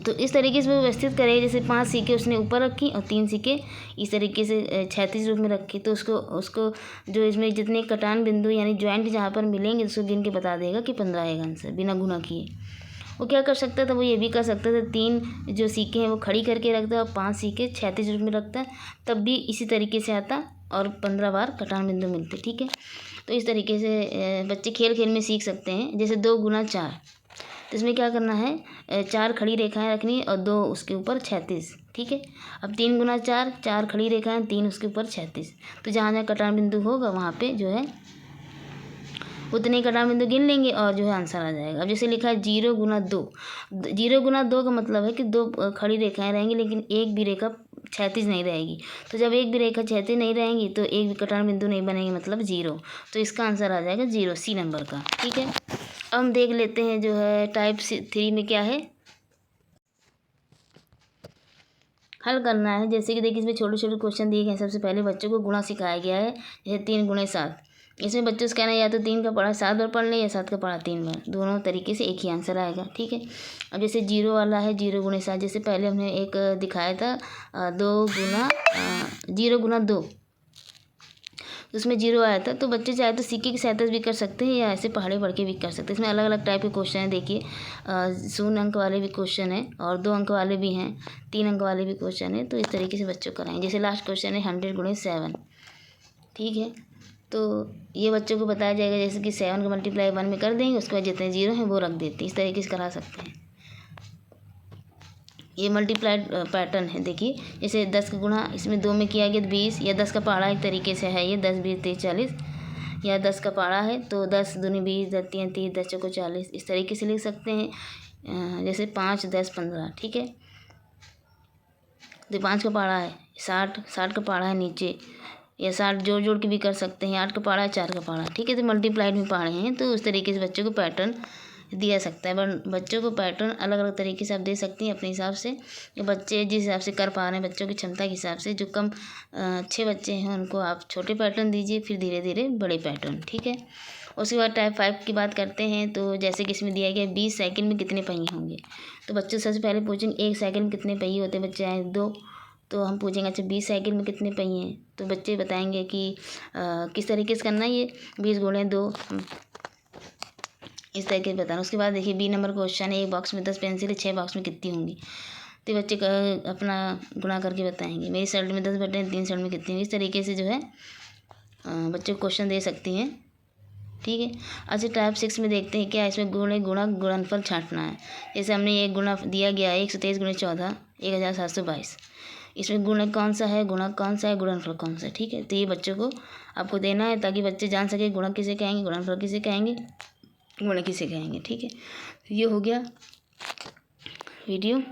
तो इस तरीके से वो व्यवस्थित करेगा। जैसे 5 सिक्के उसने ऊपर रखी और 3 सिक्के इस तरीके से क्षैतिज रूप में रखे, तो उसको जो इसमें जितने कटान बिंदु यानी जॉइंट जहाँ पर मिलेंगे उसको गिन के बता देगा कि 15 आएगा आंसर, बिना गुणा किए। वो क्या कर सकता था, वो ये भी कर सकता था, 3 जो सिक्के हैं वो खड़ी करके रखता है और 5 सिक्के क्षैतिज रूप में रखता है, तब भी इसी तरीके से आता और 15 बार कटान बिंदु मिलते। ठीक है, तो इस तरीके से बच्चे खेल खेल में सीख सकते हैं। जैसे 2 × 4, तो इसमें क्या करना है, 4 खड़ी रेखाएं रखनी और 2 उसके ऊपर क्षैतिज। ठीक है, अब 3 × 4, 4 खड़ी रेखाएं, 3 उसके ऊपर क्षैतिज, तो जहाँ जहाँ कटान बिंदु होगा वहाँ पे जो है उतने कटान बिंदु गिन लेंगे और जो है आंसर आ जाएगा। अब जैसे लिखा है 0 × 2, 0 × 2 का मतलब है कि 2 खड़ी रेखाएं रहेंगी लेकिन एक भी रेखा क्षैतिज नहीं रहेगी। तो जब एक भी रेखा क्षैतिज नहीं रहेंगी तो एक भी कटान बिंदु नहीं बनेंगे, मतलब 0। तो इसका आंसर आ जाएगा 0, सी नंबर का। ठीक है, अब हम देख लेते हैं जो है टाइप 3 में क्या है, हल करना है। जैसे कि देखिए इसमें छोटे छोटे क्वेश्चन दिए गए हैं। सबसे पहले बच्चों को गुणा सिखाया गया है, जैसे 3 × 7। इसमें बच्चों से कहना है या तो 3 का पढ़ा 7 बार पढ़ लें या 7 का पढ़ा 3 बार, दोनों तरीके से एक ही आंसर आएगा। ठीक है, अब जैसे 0 वाला है, 0 × 7, जैसे पहले हमने एक दिखाया था 0 × 2, उसमें 0 आया था। तो बच्चे चाहे तो सिक्के की सहायता भी कर सकते हैं या ऐसे पहाड़े पढ़ के भी कर सकते हैं। इसमें अलग अलग टाइप के क्वेश्चन हैं। देखिए 0 अंक वाले भी क्वेश्चन हैं और 2 अंक वाले भी हैं, 3 अंक वाले भी क्वेश्चन हैं। तो इस तरीके से बच्चों को कराएंगे। जैसे लास्ट क्वेश्चन है 100 × 7। ठीक है, तो ये बच्चों को बताया जाएगा जैसे कि 7 को मल्टीप्लाई 1 में कर देंगे, उसके बाद जितने जीरो हैं वो रख देते हैं। इस तरीके से करा सकते हैं। ये मल्टीप्लाइड पैटर्न है। देखिए जैसे 10 का गुणा इसमें 2 में किया गया 20, या 10 का पहाड़ा एक तरीके से है ये 10 20 30 40, या 10 का पहाड़ा है तो 10 दूनी 20, 10 तीन 30, 10 चौको 40, इस तरीके से लिख सकते हैं। जैसे 5 10 15, ठीक है। तो 5 का पहाड़ा है 60, 60 का पहाड़ा है नीचे, या 60 जोड़ जोड़ के भी कर सकते हैं। 8 का पहाड़ा है 4 का पहाड़ा, ठीक है। तो मल्टीप्लाइड में पहाड़े हैं, तो उस तरीके से बच्चों को पैटर्न दिया सकता है। बट बच्चों को पैटर्न अलग अलग तरीके से आप दे सकती हैं अपने हिसाब से। बच्चे जिस हिसाब से कर पा रहे हैं, बच्चों की क्षमता के हिसाब से, जो कम अच्छे बच्चे हैं उनको आप छोटे पैटर्न दीजिए, फिर धीरे धीरे बड़े पैटर्न, ठीक है। उसके बाद टाइप 5 की बात करते हैं। तो जैसे कि इसमें दिया गया 20 साइकिल में कितने पहिए होंगे, तो बच्चे सबसे पहले पूछेंगे 1 साइकिल में कितने पहिए होते हैं, बच्चे आए 2, तो हम पूछेंगे अच्छा 20 साइकिल में कितने पहिए हैं, तो बच्चे बताएंगे कि किस तरीके से करना है ये 20 गुणे 2, इस तरीके से बताना। उसके बाद देखिए बी नंबर क्वेश्चन है, एक बॉक्स में 10 पेंसिल है, 6 बॉक्स में कितनी होंगी, तो बच्चे अपना गुणा करके बताएंगे। मेरी शर्ट में 10 बटन, 3 शर्ट में कितनी होंगी। इस तरीके से जो है बच्चों को क्वेश्चन दे सकती हैं, ठीक है। अच्छा टाइप 6 में देखते हैं क्या इसमें गुणनफल छांटना है। जैसे हमने एक गुणा दिया गया है 123 गुणे 14 1722, इसमें गुणक कौन सा है, गुणक कौन सा है, गुणनफल कौन सा है, ठीक है। तो ये बच्चों को आपको देना है ताकि बच्चे जान सके गुणक किसे कहेंगे, गुणनफल किसे कहेंगे, गुणक किसे कहेंगे, ठीक है। तो ये हो गया वीडियो।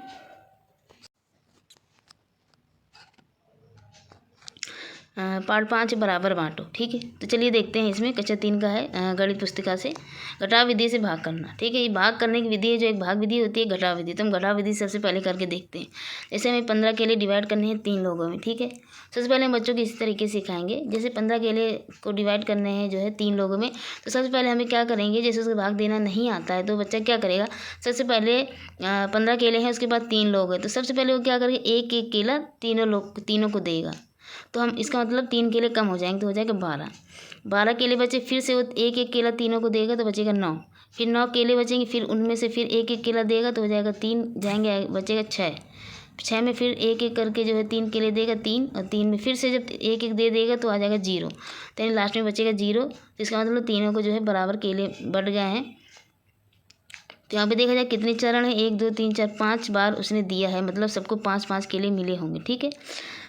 पार्ट 5 बराबर बांटो, ठीक है। तो चलिए देखते हैं इसमें कक्षा 3 का है, गणित पुस्तिका से घटाव विधि से भाग करना, ठीक है। ये भाग करने की विधि है, जो एक भाग विधि होती है घटाव विधि, तो हम घटाव विधि सबसे पहले करके देखते हैं। जैसे हमें 15 केले डिवाइड करने हैं 3 लोगों में, ठीक है। सबसे पहले हम बच्चों को इसी तरीके से सिखाएंगे। जैसे 15 केले को डिवाइड करने हैं जो है 3 लोगों में, तो सबसे पहले हमें क्या करेंगे, जैसे उसका भाग देना नहीं आता है तो बच्चा क्या करेगा, सबसे पहले 15 केले हैं, उसके बाद 3 लोग हैं, तो सबसे पहले वो क्या करेंगे, एक एक केला तीनों को देगा। तो हम इसका मतलब 3 केले कम हो जाएंगे, तो हो जाएगा 12 केले बचे, फिर से वो एक एक केला तीनों को देगा तो बचेगा 9, फिर 9 केले बचेंगे, फिर उनमें से फिर एक एक केला देगा तो हो जाएगा 3 जाएंगे, बचेगा 6 में फिर एक एक करके जो है 3 केले देगा 3, और 3 में फिर से जब एक एक दे देगा तो आ जाएगा 0, तो लास्ट में बचेगा 0। तो इसका मतलब तीनों को जो है बराबर केले बढ़ गए हैं। तो यहाँ पे देखा जाए कितने चरण है, 1 2 3 4 5 बार उसने दिया है, मतलब सबको 5 केले मिले होंगे, ठीक है।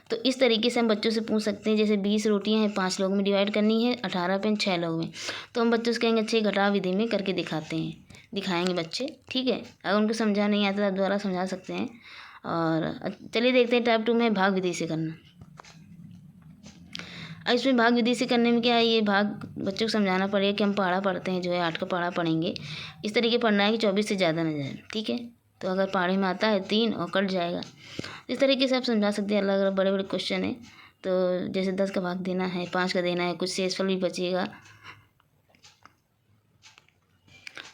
तो इस तरीके से हम बच्चों से पूछ सकते हैं। जैसे 20 रोटियां हैं 5 लोगों में डिवाइड करनी है, 18 पेन 6 लोगों में, तो हम बच्चों से कहेंगे अच्छे घटाव विधि में करके दिखाएंगे बच्चे, ठीक है। अगर उनको समझा नहीं आता तो दोबारा समझा सकते हैं। और चलिए देखते हैं टाइप 2 में भाग विधि से करना। अब इसमें भाग विधि से करने में क्या है, ये भाग बच्चों को समझाना पड़ेगा कि हम पहाड़ा पढ़ते हैं, जो है 8 का पहाड़ा पढ़ेंगे, इस तरीके पढ़ना है कि 24 से ज़्यादा न जाए, ठीक है। तो अगर पहाड़े में आता है 3 और कट जाएगा, इस तरीके से आप समझा सकते हैं। अलग अलग बड़े बड़े क्वेश्चन है। तो जैसे 10 का भाग देना है, 5 का देना है, कुछ शेषफल भी बचेगा,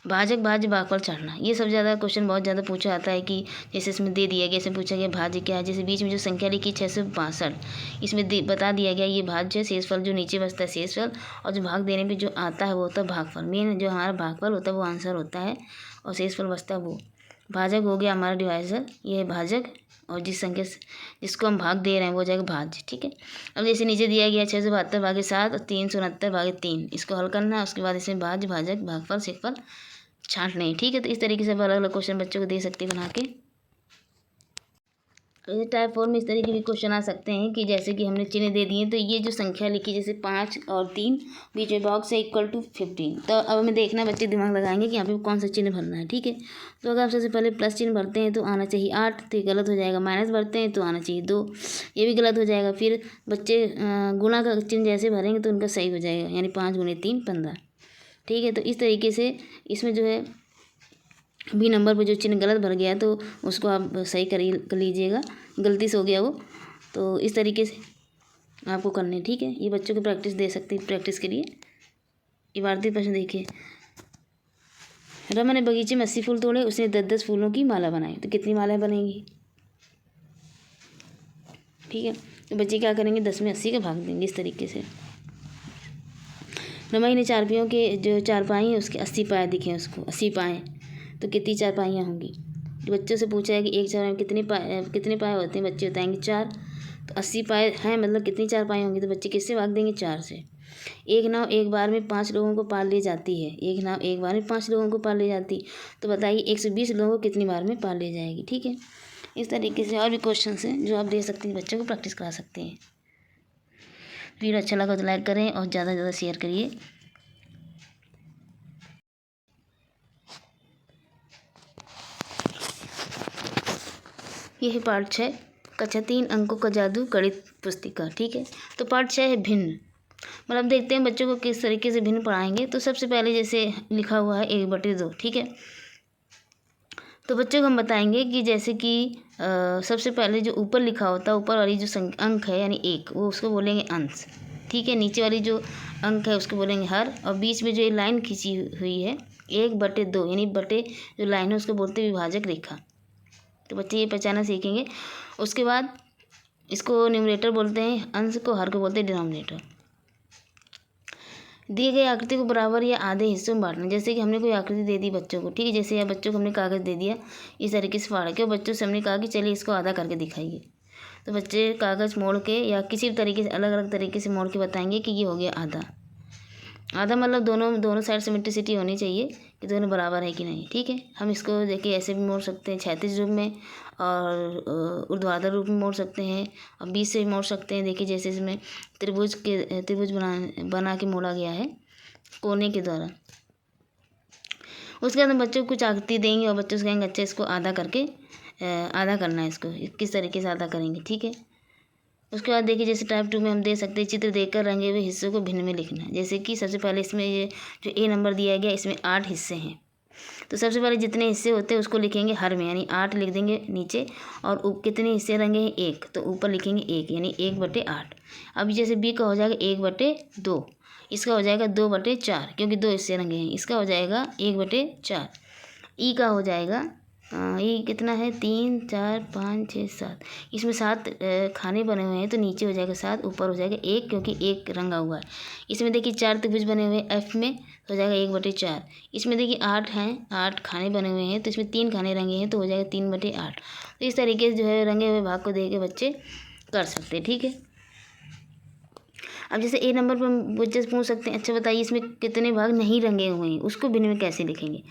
भाजक भाज्य भागफल छाटना, ये सबसे ज़्यादा क्वेश्चन बहुत ज़्यादा पूछा जाता है कि जैसे इसमें दे दिया गया, जैसे पूछा गया भाज्य क्या है, जैसे बीच में जो संख्या लिखी 662, इसमें बता दिया गया ये भाज्य, शेषफल जो नीचे बचता है शेषफल, और जो भाग देने पे जो आता है वो होता है भागफल। मेन जो हमारा भागफल होता है वो आंसर होता है, और शेषफल बचता है वो भाजक हो गया हमारा डिवाइजर, ये है भाजक, और जिस संख्या जिसको हम भाग दे रहे हैं वो हो जाएगा भाज्य, ठीक है। अब जैसे नीचे दिया गया 672 भागे 7 और 369 भागे 3, इसको हल करना है। उसके बाद इसमें भाज्य भाजक भागफल शेषफल छांटने हैं, ठीक है। तो इस तरीके से अलग अलग क्वेश्चन बच्चों को दे सकते हैं बना के। टाइप 4 में इस तरीके के क्वेश्चन आ सकते हैं कि जैसे कि हमने चिन्ह दे दिए, तो ये जो संख्या लिखी जैसे 5 और 3 बीच में बॉक्स है इक्वल टू 15, तो अब हमें देखना बच्चे दिमाग लगाएंगे कि यहाँ पे कौन सा चिन्ह भरना है, ठीक है। तो अगर आप सबसे पहले प्लस चिन्ह भरते हैं तो आना चाहिए 8, तो ये गलत हो जाएगा। माइनस भरते हैं तो आना चाहिए 2, ये भी गलत हो जाएगा। फिर बच्चे गुणा का चिन्ह जैसे भरेंगे तो उनका सही हो जाएगा, यानी 5 गुणे 3 15, ठीक है। तो इस तरीके से इसमें जो है बी नंबर पर जो चिन्ह गलत भर गया तो उसको आप सही कर लीजिएगा, गलती से हो गया वो, तो इस तरीके से आपको करने हैं, ठीक है। ये बच्चों को प्रैक्टिस दे सकते हैं, प्रैक्टिस के लिए। इबारती प्रश्न देखिए, रमा ने बगीचे में 80 फूल तोड़े, उसने 10-10 फूलों की माला बनाई, तो कितनी मालाएं बनेंगी, ठीक है। तो बच्चे क्या करेंगे, 10 में 80 का भाग देंगे इस तरीके से। रमाई ने चारपाइयों के जो चारपाई हैं उसके 80 पाए दिखे उसको, 80 पाए, तो कितनी चारपाइयाँ होंगी। बच्चों से पूछा है कि एक चारपाई में कितने पाए होते हैं, बच्चे बताएंगे 4, तो 80 पाए हैं मतलब कितनी चारपाई होंगी, तो बच्चे किससे भाग देंगे 4 से। एक नाव एक बार में 5 लोगों को पार ले जाती है, एक नाव एक बार में 5 लोगों को पार ले जाती, तो बताइए 120 लोगों को कितनी बार में पार ले जाएगी। ठीक है, इस तरीके से और भी क्वेश्चन हैं जो आप दे सकते हैं, बच्चों को प्रैक्टिस करा सकते हैं। वीडियो अच्छा लगा तो लाइक करें और ज़्यादा से ज़्यादा शेयर करिए। यह है पार्ट 6 कक्षा 3 अंकों का जादू गणित पुस्तिका। ठीक है, तो पार्ट 6 है भिन्न। मतलब देखते हैं बच्चों को किस तरीके से भिन्न पढ़ाएंगे। तो सबसे पहले जैसे लिखा हुआ है 1/2। ठीक है, तो बच्चों को हम बताएंगे कि जैसे कि सबसे पहले जो ऊपर लिखा होता है, ऊपर वाली जो अंक है यानी 1, वो उसको बोलेंगे अंश। ठीक है, नीचे वाली जो अंक है उसको बोलेंगे हर, और बीच में जो ये लाइन खींची हुई है 1/2 यानी बटे जो लाइन है उसको बोलते हैं विभाजक रेखा। तो बच्चे ये पहचाना सीखेंगे। उसके बाद इसको न्यूमरेटर बोलते हैं, अंश को हर को बोलते हैं डिनोमिनेटर। दिए गए आकृति को बराबर या आधे हिस्सों में बांटना। जैसे कि हमने कोई आकृति दे दी बच्चों को, ठीक है, जैसे या बच्चों को हमने कागज़ दे दिया, इस तरीके से फाड़ के, और बच्चों से हमने कहा कि चलिए इसको आधा करके दिखाइए। तो बच्चे कागज़ मोड़ के या किसी भी तरीके से अलग अलग तरीके से मोड़ के बताएंगे कि ये हो गया आधा। आधा मतलब दोनों साइड सिमेट्रिसिटी होनी चाहिए कि दोनों बराबर है कि नहीं। ठीक है, हम इसको देखिए ऐसे भी मोड़ सकते हैं, क्षैतिज रूप में और ऊर्ध्वाधर रूप में मोड़ सकते हैं, और बीच से भी मोड़ सकते हैं। देखिए जैसे इसमें त्रिभुज बना के मोड़ा गया है कोने के द्वारा। उसके बाद हम बच्चों को कुछ आकृति देंगे और बच्चों से कहेंगे अच्छा इसको आधा करके आधा करना है, इसको किस तरीके से आधा करेंगे। ठीक है, उसके बाद देखिए जैसे टाइप 2 में हम दे सकते हैं चित्र देखकर रंगे हुए हिस्सों को भिन्न में लिखना। जैसे कि सबसे पहले इसमें ये जो ए नंबर दिया गया इसमें 8 हिस्से हैं, तो सबसे पहले जितने हिस्से होते हैं उसको लिखेंगे हर में, यानी 8 लिख देंगे नीचे, और कितने हिस्से रंगे हैं 1, तो ऊपर लिखेंगे 1 यानी 1/8। अब जैसे बी का हो जाएगा 1/2, इसका हो जाएगा 2/4 क्योंकि 2 हिस्से रंगे हैं, इसका हो जाएगा 1/4। ई का हो जाएगा ये कितना है 3 4 5 6 7, इसमें 7 खाने बने हुए हैं, तो नीचे हो जाएगा 7, ऊपर हो जाएगा 1 क्योंकि 1 रंगा हुआ है। इसमें देखिए 4 त्रिभुज बने हुए हैं एफ में, तो हो जाएगा 1/4। इसमें देखिए 8 हैं, 8 खाने बने हुए हैं, तो इसमें 3 खाने रंगे हैं, तो हो जाएगा 3/8। तो इस तरीके से जो है रंगे हुए भाग को दे के बच्चे कर सकते हैं। ठीक है, अब जैसे ए नंबर पर बच्चे पूछ सकते हैं अच्छा बताइए इसमें कितने भाग नहीं रंगे हुए हैं, उसको भिन्न में कैसे लिखेंगे।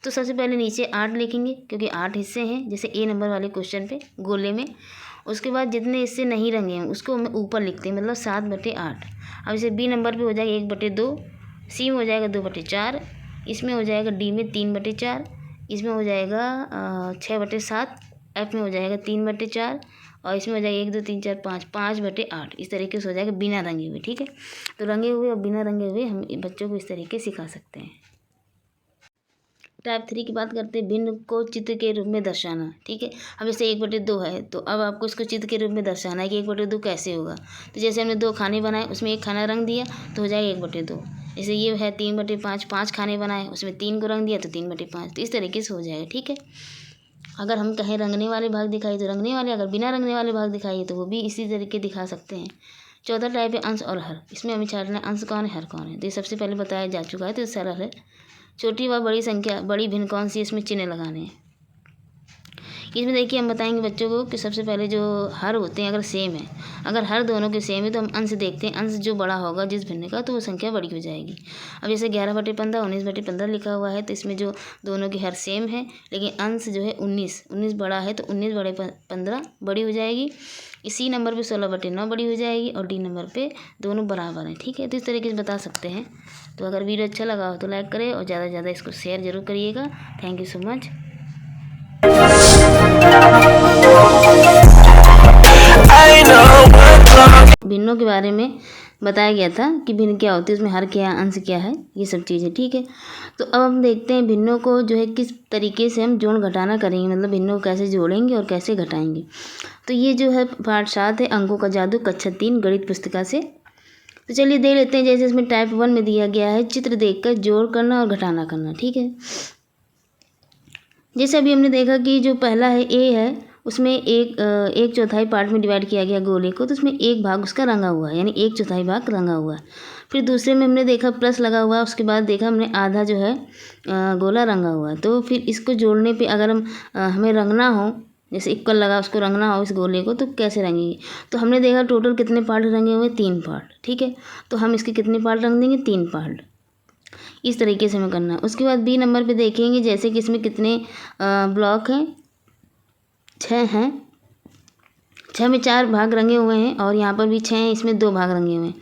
तो सबसे पहले नीचे 8 लिखेंगे क्योंकि 8 हिस्से हैं, जैसे ए नंबर वाले क्वेश्चन पे गोले में। उसके बाद जितने हिस्से नहीं रंगे हैं उसको हम ऊपर लिखते हैं, मतलब 7/8। अब जैसे बी नंबर पे हो जाएगा 1/2, सी में हो जाएगा 2/4, इसमें हो जाएगा डी में 3/4, इसमें हो जाएगा 6/7, एफ में हो जाएगा 3/4, और इसमें हो जाएगा 1 2 3 4 5 5/8। इस तरीके से हो जाएगा बिना रंगे हुए। ठीक है, तो रंगे हुए और बिना रंगे हुए हम बच्चों को इस तरीके सिखा सकते हैं। टाइप 3 की बात करते हैं, भिन्न को चित्र के रूप में दर्शाना। ठीक है, अब जैसे 1/2 है, तो अब आपको इसको चित्र के रूप में दर्शाना है कि 1/2 कैसे होगा। तो जैसे हमने 2 खाने बनाए, उसमें 1 खाना रंग दिया तो हो जाएगा 1/2। जैसे ये है 3/5, 5 खाने बनाए उसमें 3 को रंग दिया तो 3/5, तो इस तरीके से हो जाएगा। ठीक है, अगर हम कहें रंगने वाले भाग दिखाइए तो रंगने वाले, अगर बिना रंगने वाले भाग दिखाइए तो वो भी इसी तरीके दिखा सकते हैं। चौथा टाइप है अंश और हर। इसमें हमें छाटना अंश कौन है हर कौन है, तो ये सबसे पहले बताया जा चुका है, तो सरल है। छोटी व बड़ी संख्या, बड़ी भिन्न कौन सी, इसमें चिन्ह लगाने हैं। इसमें देखिए हम बताएंगे बच्चों को कि सबसे पहले जो हर होते हैं अगर सेम है, अगर हर दोनों के सेम है तो हम अंश देखते हैं, अंश जो बड़ा होगा जिस भिन्न का तो वो संख्या बड़ी हो जाएगी। अब जैसे 11/15 19/15 लिखा हुआ है, तो इसमें जो दोनों की हर सेम है लेकिन अंश जो है 19 बड़ा है, तो 19/15 बड़ी हो जाएगी। इसी नंबर पे 16/9 बड़ी हो जाएगी, और डी नंबर पे दोनों बराबर हैं। ठीक है, तो इस तरीके से बता सकते हैं। तो अगर वीडियो अच्छा लगा हो तो लाइक करें और ज़्यादा से ज़्यादा इसको शेयर जरूर करिएगा। Thank you so much. भिन्नों के बारे में बताया गया था कि भिन्न क्या होती है, उसमें हर क्या अंश क्या है, ये सब चीज़ें। ठीक है, तो अब हम देखते हैं भिन्नों को जो है किस तरीके से हम जोड़ घटाना करेंगे, मतलब भिन्नों को कैसे जोड़ेंगे और कैसे घटाएंगे। तो ये जो है पार्ट 7 है अंकों का जादू कक्षा 3 गणित पुस्तिका से। तो चलिए देख लेते हैं। जैसे इसमें टाइप 1 में दिया गया है चित्र देखकर जोड़ करना और घटाना करना। ठीक है, जैसे अभी हमने देखा कि जो पहला है ए है, उसमें एक चौथाई पार्ट में डिवाइड किया गया गोले को, तो उसमें एक भाग उसका रंगा हुआ है, यानी 1/4 भाग रंगा हुआ है। फिर दूसरे में हमने देखा प्लस लगा हुआ है, उसके बाद देखा हमने आधा जो है गोला रंगा हुआ है। तो फिर इसको जोड़ने पे अगर हमें रंगना हो जैसे इक्वल लगा उसको रंगना हो इस गोले को तो कैसे रंगेंगे। तो हमने देखा टोटल कितने पार्ट रंगे हुए, 3 पार्ट, ठीक है। तो हम इसके कितने पार्ट रंग देंगे, 3 पार्ट। इस तरीके से हमें करना है। उसके बाद बी नंबर पे देखेंगे जैसे कि इसमें कितने ब्लॉक हैं, 6 हैं। 6 में 4 भाग रंगे हुए हैं और यहाँ पर भी 6 हैं, इसमें 2 भाग रंगे हुए हैं,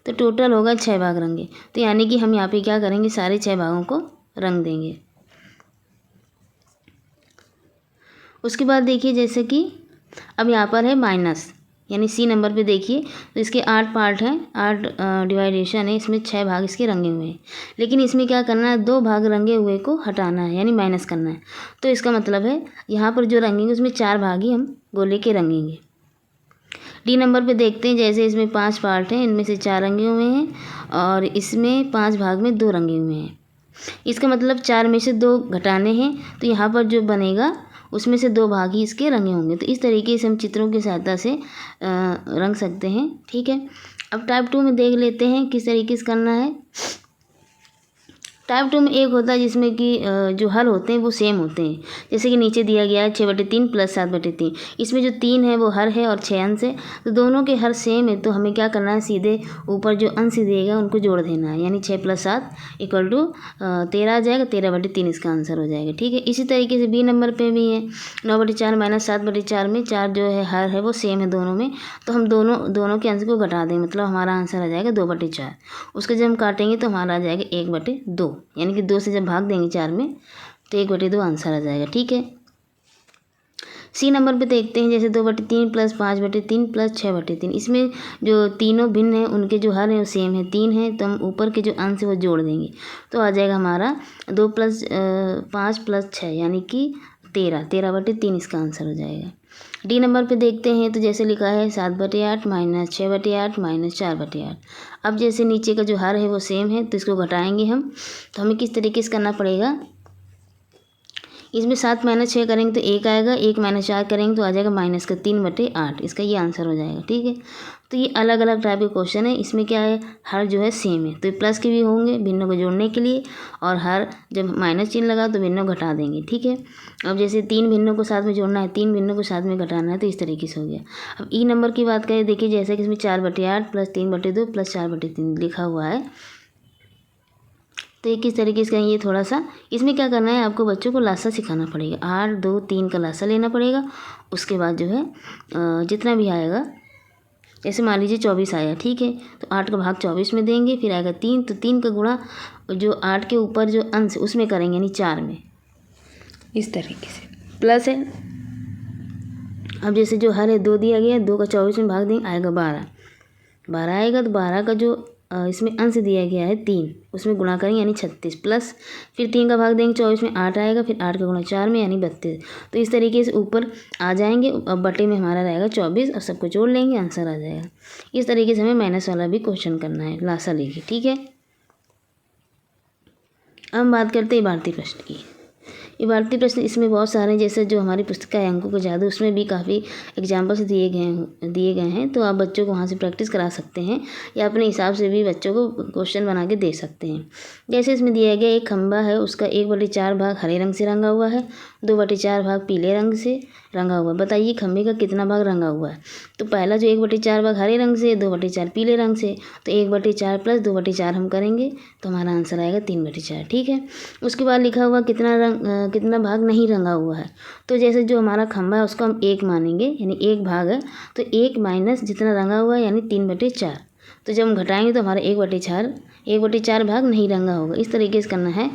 तो टोटल होगा 6 भाग रंगे। तो यानी कि हम यहाँ पे क्या करेंगे, सारे 6 भागों को रंग देंगे। उसके बाद देखिए जैसे कि अब यहाँ पर है माइनस, यानी सी नंबर पे देखिए तो इसके 8 पार्ट हैं, 8 डिवाइडेशन है, इसमें 6 भाग इसके रंगे हुए हैं। लेकिन इसमें क्या करना है, 2 भाग रंगे हुए को हटाना है, यानी माइनस करना है। तो इसका मतलब है यहाँ पर जो रंगेंगे उसमें 4 भाग ही हम गोले के रंगेंगे। डी नंबर पे देखते हैं जैसे इसमें 5 पार्ट हैं, इनमें से 4 रंगे हुए हैं और इसमें 5 भाग में 2 रंगे हुए हैं। इसका मतलब 4 में से 2 घटाने हैं, तो यहाँ पर जो बनेगा उसमें से 2 भाग ही इसके रंगे होंगे। तो इस तरीके से हम चित्रों की सहायता से रंग सकते हैं, ठीक है। अब टाइप 2 में देख लेते हैं किस तरीके से करना है। टाइप 2 में एक होता है जिसमें कि जो हल होते हैं वो सेम होते हैं, जैसे कि नीचे दिया गया है 6/3 प्लस 7/3। इसमें जो 3 है वो हर है और 6 अंश है, तो दोनों के हर सेम है। तो हमें क्या करना है, सीधे ऊपर जो अंश दिएगा उनको जोड़ देना है, यानी 6 + 7 = 13 आ जाएगा। 13/3 इसका आंसर हो जाएगा, ठीक है। इसी तरीके से बी नंबर पे भी है 9/4 - 7/4 में 4 जो है हर है वो सेम है दोनों में, तो हम दोनों के अंश को घटा देंगे, मतलब हमारा आंसर आ जाएगा 2/4। उसके जब हम काटेंगे तो हमारा आ जाएगा 1/2, यानी कि 2 से जब भाग देंगे 4 में तो 1/2 आंसर आ जाएगा, ठीक है। सी नंबर पे देखते हैं जैसे 2/3 प्लस 5/3 प्लस 6/3। इसमें जो तीनों भिन्न हैं उनके जो हर हैं वो सेम है, 3 है, तो हम ऊपर के जो अंश है वो जोड़ देंगे, तो आ जाएगा हमारा 2 + 5 + 6 यानी कि 13/3 इसका आंसर हो जाएगा। डी नंबर पे देखते हैं तो जैसे लिखा है 7/8 - 6/8 - 4/8। अब जैसे नीचे का जो हर है वो सेम है तो इसको घटाएंगे हम, तो हमें किस तरीके से करना पड़ेगा, इसमें 7 - 6 करेंगे तो 1 आएगा, 1 - 4 करेंगे तो आ जाएगा -3/8, इसका ये आंसर हो जाएगा, ठीक है। तो ये अलग अलग टाइप के क्वेश्चन है, इसमें क्या है, हर जो है सेम है, तो प्लस के भी होंगे भिन्नों को जोड़ने के लिए, और हर जब माइनस चिन्ह लगा तो भिन्नों घटा देंगे, ठीक है। अब जैसे 3 भिन्नों को साथ में जोड़ना है, 3 भिन्नों को साथ में घटाना है, तो इस तरीके से हो गया। अब ई नंबर की बात करें, देखिए जैसे कि इसमें 4/8 प्लस 3/2 प्लस 4/3 लिखा हुआ है, तो ये किस तरीके से कहेंगे, ये थोड़ा सा इसमें क्या करना है, आपको बच्चों को लासा सिखाना पड़ेगा। 8, 2, 3 का लासा लेना पड़ेगा। उसके बाद जो है जितना भी आएगा, जैसे मान लीजिए 24 आया, ठीक है, तो 8 का भाग 24 में देंगे, फिर आएगा 3, तो 3 का गुणा जो 8 के ऊपर जो अंश उसमें करेंगे, यानी 4 में, इस तरीके से प्लस है। अब जैसे जो हर है 2 दिया गया, 2 का 24 में भाग देंगे, आएगा 12 आएगा, तो 12 का जो इसमें अंश दिया गया है 3, उसमें गुणा करेंगे यानी 36, प्लस फिर 3 का भाग देंगे 24 में, 8 आएगा, फिर 8 का गुणा 4 में यानी 32। तो इस तरीके से ऊपर आ जाएंगे, अब बटे में हमारा रहेगा 24 और सबको जोड़ लेंगे, आंसर आ जाएगा। इस तरीके से हमें माइनस वाला भी क्वेश्चन करना है, लासा लेके, ठीक है। अब हम बात करते हैं इबारती प्रश्न की। इबारती प्रश्न इसमें बहुत सारे हैं, जैसे जो हमारी पुस्तिका है अंकों का जादू, उसमें भी काफ़ी एग्जाम्पल्स दिए गए हैं, तो आप बच्चों को वहाँ से प्रैक्टिस करा सकते हैं या अपने हिसाब से भी बच्चों को क्वेश्चन बना के दे सकते हैं। जैसे इसमें दिया गया एक खंबा है, उसका 1/4 भाग हरे रंग से रंगा हुआ है, 2/4 भाग पीले रंग से रंगा हुआ है। बताइए खंबे का कितना भाग रंगा हुआ है। तो पहला जो 1/4 भाग हरे रंग से, 2/4 पीले रंग से, तो 1/4 प्लस 2/4 हम करेंगे तो हमारा आंसर आएगा 3/4, ठीक है। उसके बाद लिखा हुआ कितना भाग नहीं रंगा हुआ है। तो जैसे जो हमारा खंबा है उसको हम 1 मानेंगे, यानी 1 भाग है, तो 1 माइनस जितना रंगा हुआ है यानी 3/4। तो जब हम घटाएंगे तो हमारा 1/4 भाग नहीं रंगा होगा। इस तरीके से करना है।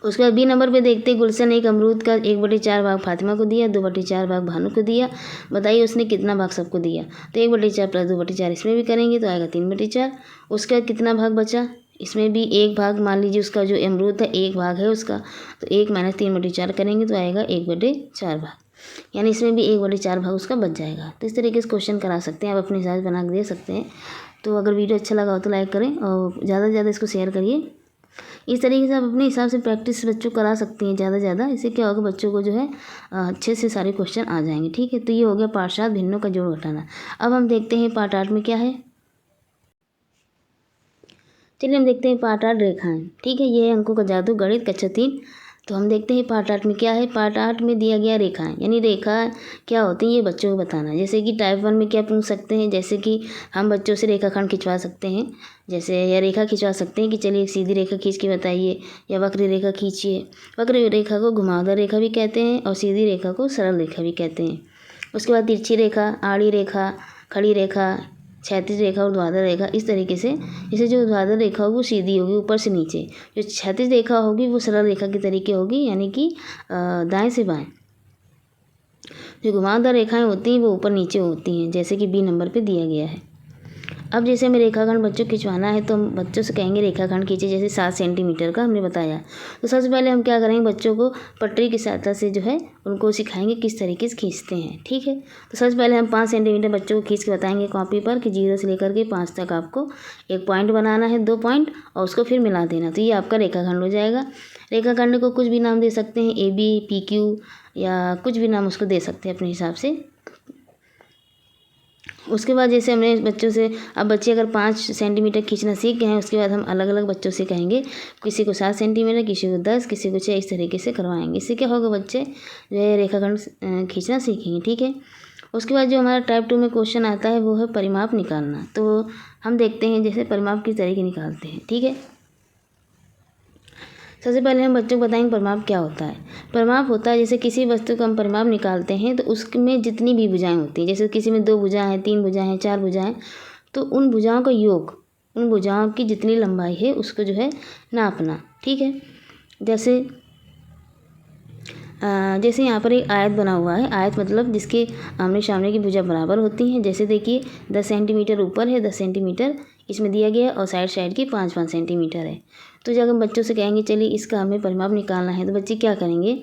उसके बाद बी नंबर पे देखते हैं, गुलशन एक अमरूद का 1/4 भाग फातिमा को दिया, 2/4 भाग भानु को दिया। बताइए उसने कितना भाग सबको दिया। तो 1/4 प्लस 2/4 इसमें भी करेंगे तो आएगा 3/4। उसके बाद कितना भाग बचा, इसमें भी 1 भाग, मान लीजिए उसका जो अमरूद है 1 भाग है उसका, तो 1 माइनस 3/4 करेंगे तो आएगा 1/4 भाग, यानी इसमें भी 1/4 भाग उसका बच जाएगा। तो इस तरीके से क्वेश्चन करा सकते हैं, आप अपने हिसाब से बना के दे सकते हैं। तो अगर वीडियो अच्छा लगा हो तो लाइक करें और ज़्यादा से ज़्यादा इसको शेयर करिए। इस तरीके से आप अपने हिसाब से प्रैक्टिस बच्चों को करा सकती हैं ज़्यादा से ज़्यादा। इससे क्या होगा, बच्चों को जो है अच्छे से सारे क्वेश्चन आ जाएंगे, ठीक है। तो ये हो गया पार्ट 7 भिन्नों का जोड़ घटाना। अब हम देखते हैं पार्ट 8 में क्या है। चलिए हम देखते हैं पार्ट 8 रेखाएं, ठीक है। ये है अंकों का जादू गणित कक्षा 3। तो हम देखते हैं पार्ट 8 में क्या है। पार्ट 8 में दिया गया रेखाएं, यानी रेखा क्या होती है ये बच्चों को बताना। जैसे कि टाइप 1 में क्या पूछ सकते हैं, जैसे कि हम बच्चों से रेखाखंड खिंचवा सकते हैं, जैसे या रेखा खिंचवा सकते हैं कि चलिए एक सीधी रेखा खींच के बताइए, या वक्र रेखा खींचिए। वक्र रेखा को घुमावदार रेखा भी कहते हैं और सीधी रेखा को सरल रेखा भी कहते हैं। उसके बाद तिरछी रेखा, आड़ी रेखा, खड़ी रेखा, क्षैतिज रेखा और ऊर्ध्वाधर रेखा। इस तरीके से जैसे जो ऊर्ध्वाधर रेखा होगी वो सीधी होगी ऊपर से नीचे, जो क्षैतिज रेखा होगी वो सरल रेखा के तरीके होगी, यानी कि दाएं से बाएं। जो घुमावदार रेखाएं होती हैं वो ऊपर नीचे होती हैं, जैसे कि बी नंबर पे दिया गया है। अब जैसे हमें रेखाखंड बच्चों को खिंचवाना है तो हम बच्चों से कहेंगे रेखाखंड खींचे, जैसे 7 सेंटीमीटर का हमने बताया। तो सबसे पहले हम क्या करेंगे, बच्चों को पटरी की सहायता से जो है उनको सिखाएंगे किस तरीके से खींचते हैं। ठीक है, तो सबसे पहले हम 5 सेंटीमीटर बच्चों को खींच के बताएंगे कॉपी पर कि 0 से लेकर के 5 तक आपको एक पॉइंट बनाना है, 2 पॉइंट, और उसको फिर मिला देना। तो ये आपका रेखाखंड हो जाएगा। रेखाखंड को कुछ भी नाम दे सकते हैं, AB, PQ या कुछ भी नाम उसको दे सकते हैं अपने हिसाब से। उसके बाद जैसे हमने बच्चों से, अब बच्चे अगर 5 सेंटीमीटर खींचना सीख गए हैं, उसके बाद हम अलग अलग बच्चों से कहेंगे, किसी को 7 सेंटीमीटर, किसी को 10, किसी को 6, इस तरीके से करवाएंगे। इससे क्या होगा, बच्चे जो है रेखाखंड खींचना सीखेंगे। ठीक है, उसके बाद जो हमारा टाइप 2 में क्वेश्चन आता है वो है परिमाप निकालना। तो हम देखते हैं जैसे परिमाप किस तरीके निकालते हैं। ठीक है, सबसे पहले हम बच्चों को बताएंगे परिमाप क्या होता है। परिमाप होता है जैसे किसी वस्तु का हम परिमाप निकालते हैं तो उसमें जितनी भी भुजाएं होती हैं, जैसे किसी में 2 भुजाएं हैं, 3 भुजाएं हैं, 4 भुजाएं, तो उन भुजाओं का योग, उन भुजाओं की जितनी लंबाई है उसको जो है नापना। ठीक है, जैसे जैसे यहाँ पर एक आयत बना हुआ है। आयत मतलब जिसके आमने सामने की भुजा बराबर होती हैं। जैसे देखिए 10 सेंटीमीटर ऊपर है, 10 सेंटीमीटर इसमें दिया गया है और साइड की 5-5 सेंटीमीटर है। तो जब हम बच्चों से कहेंगे चलिए इसका हमें परिमाप निकालना है, तो बच्चे क्या करेंगे,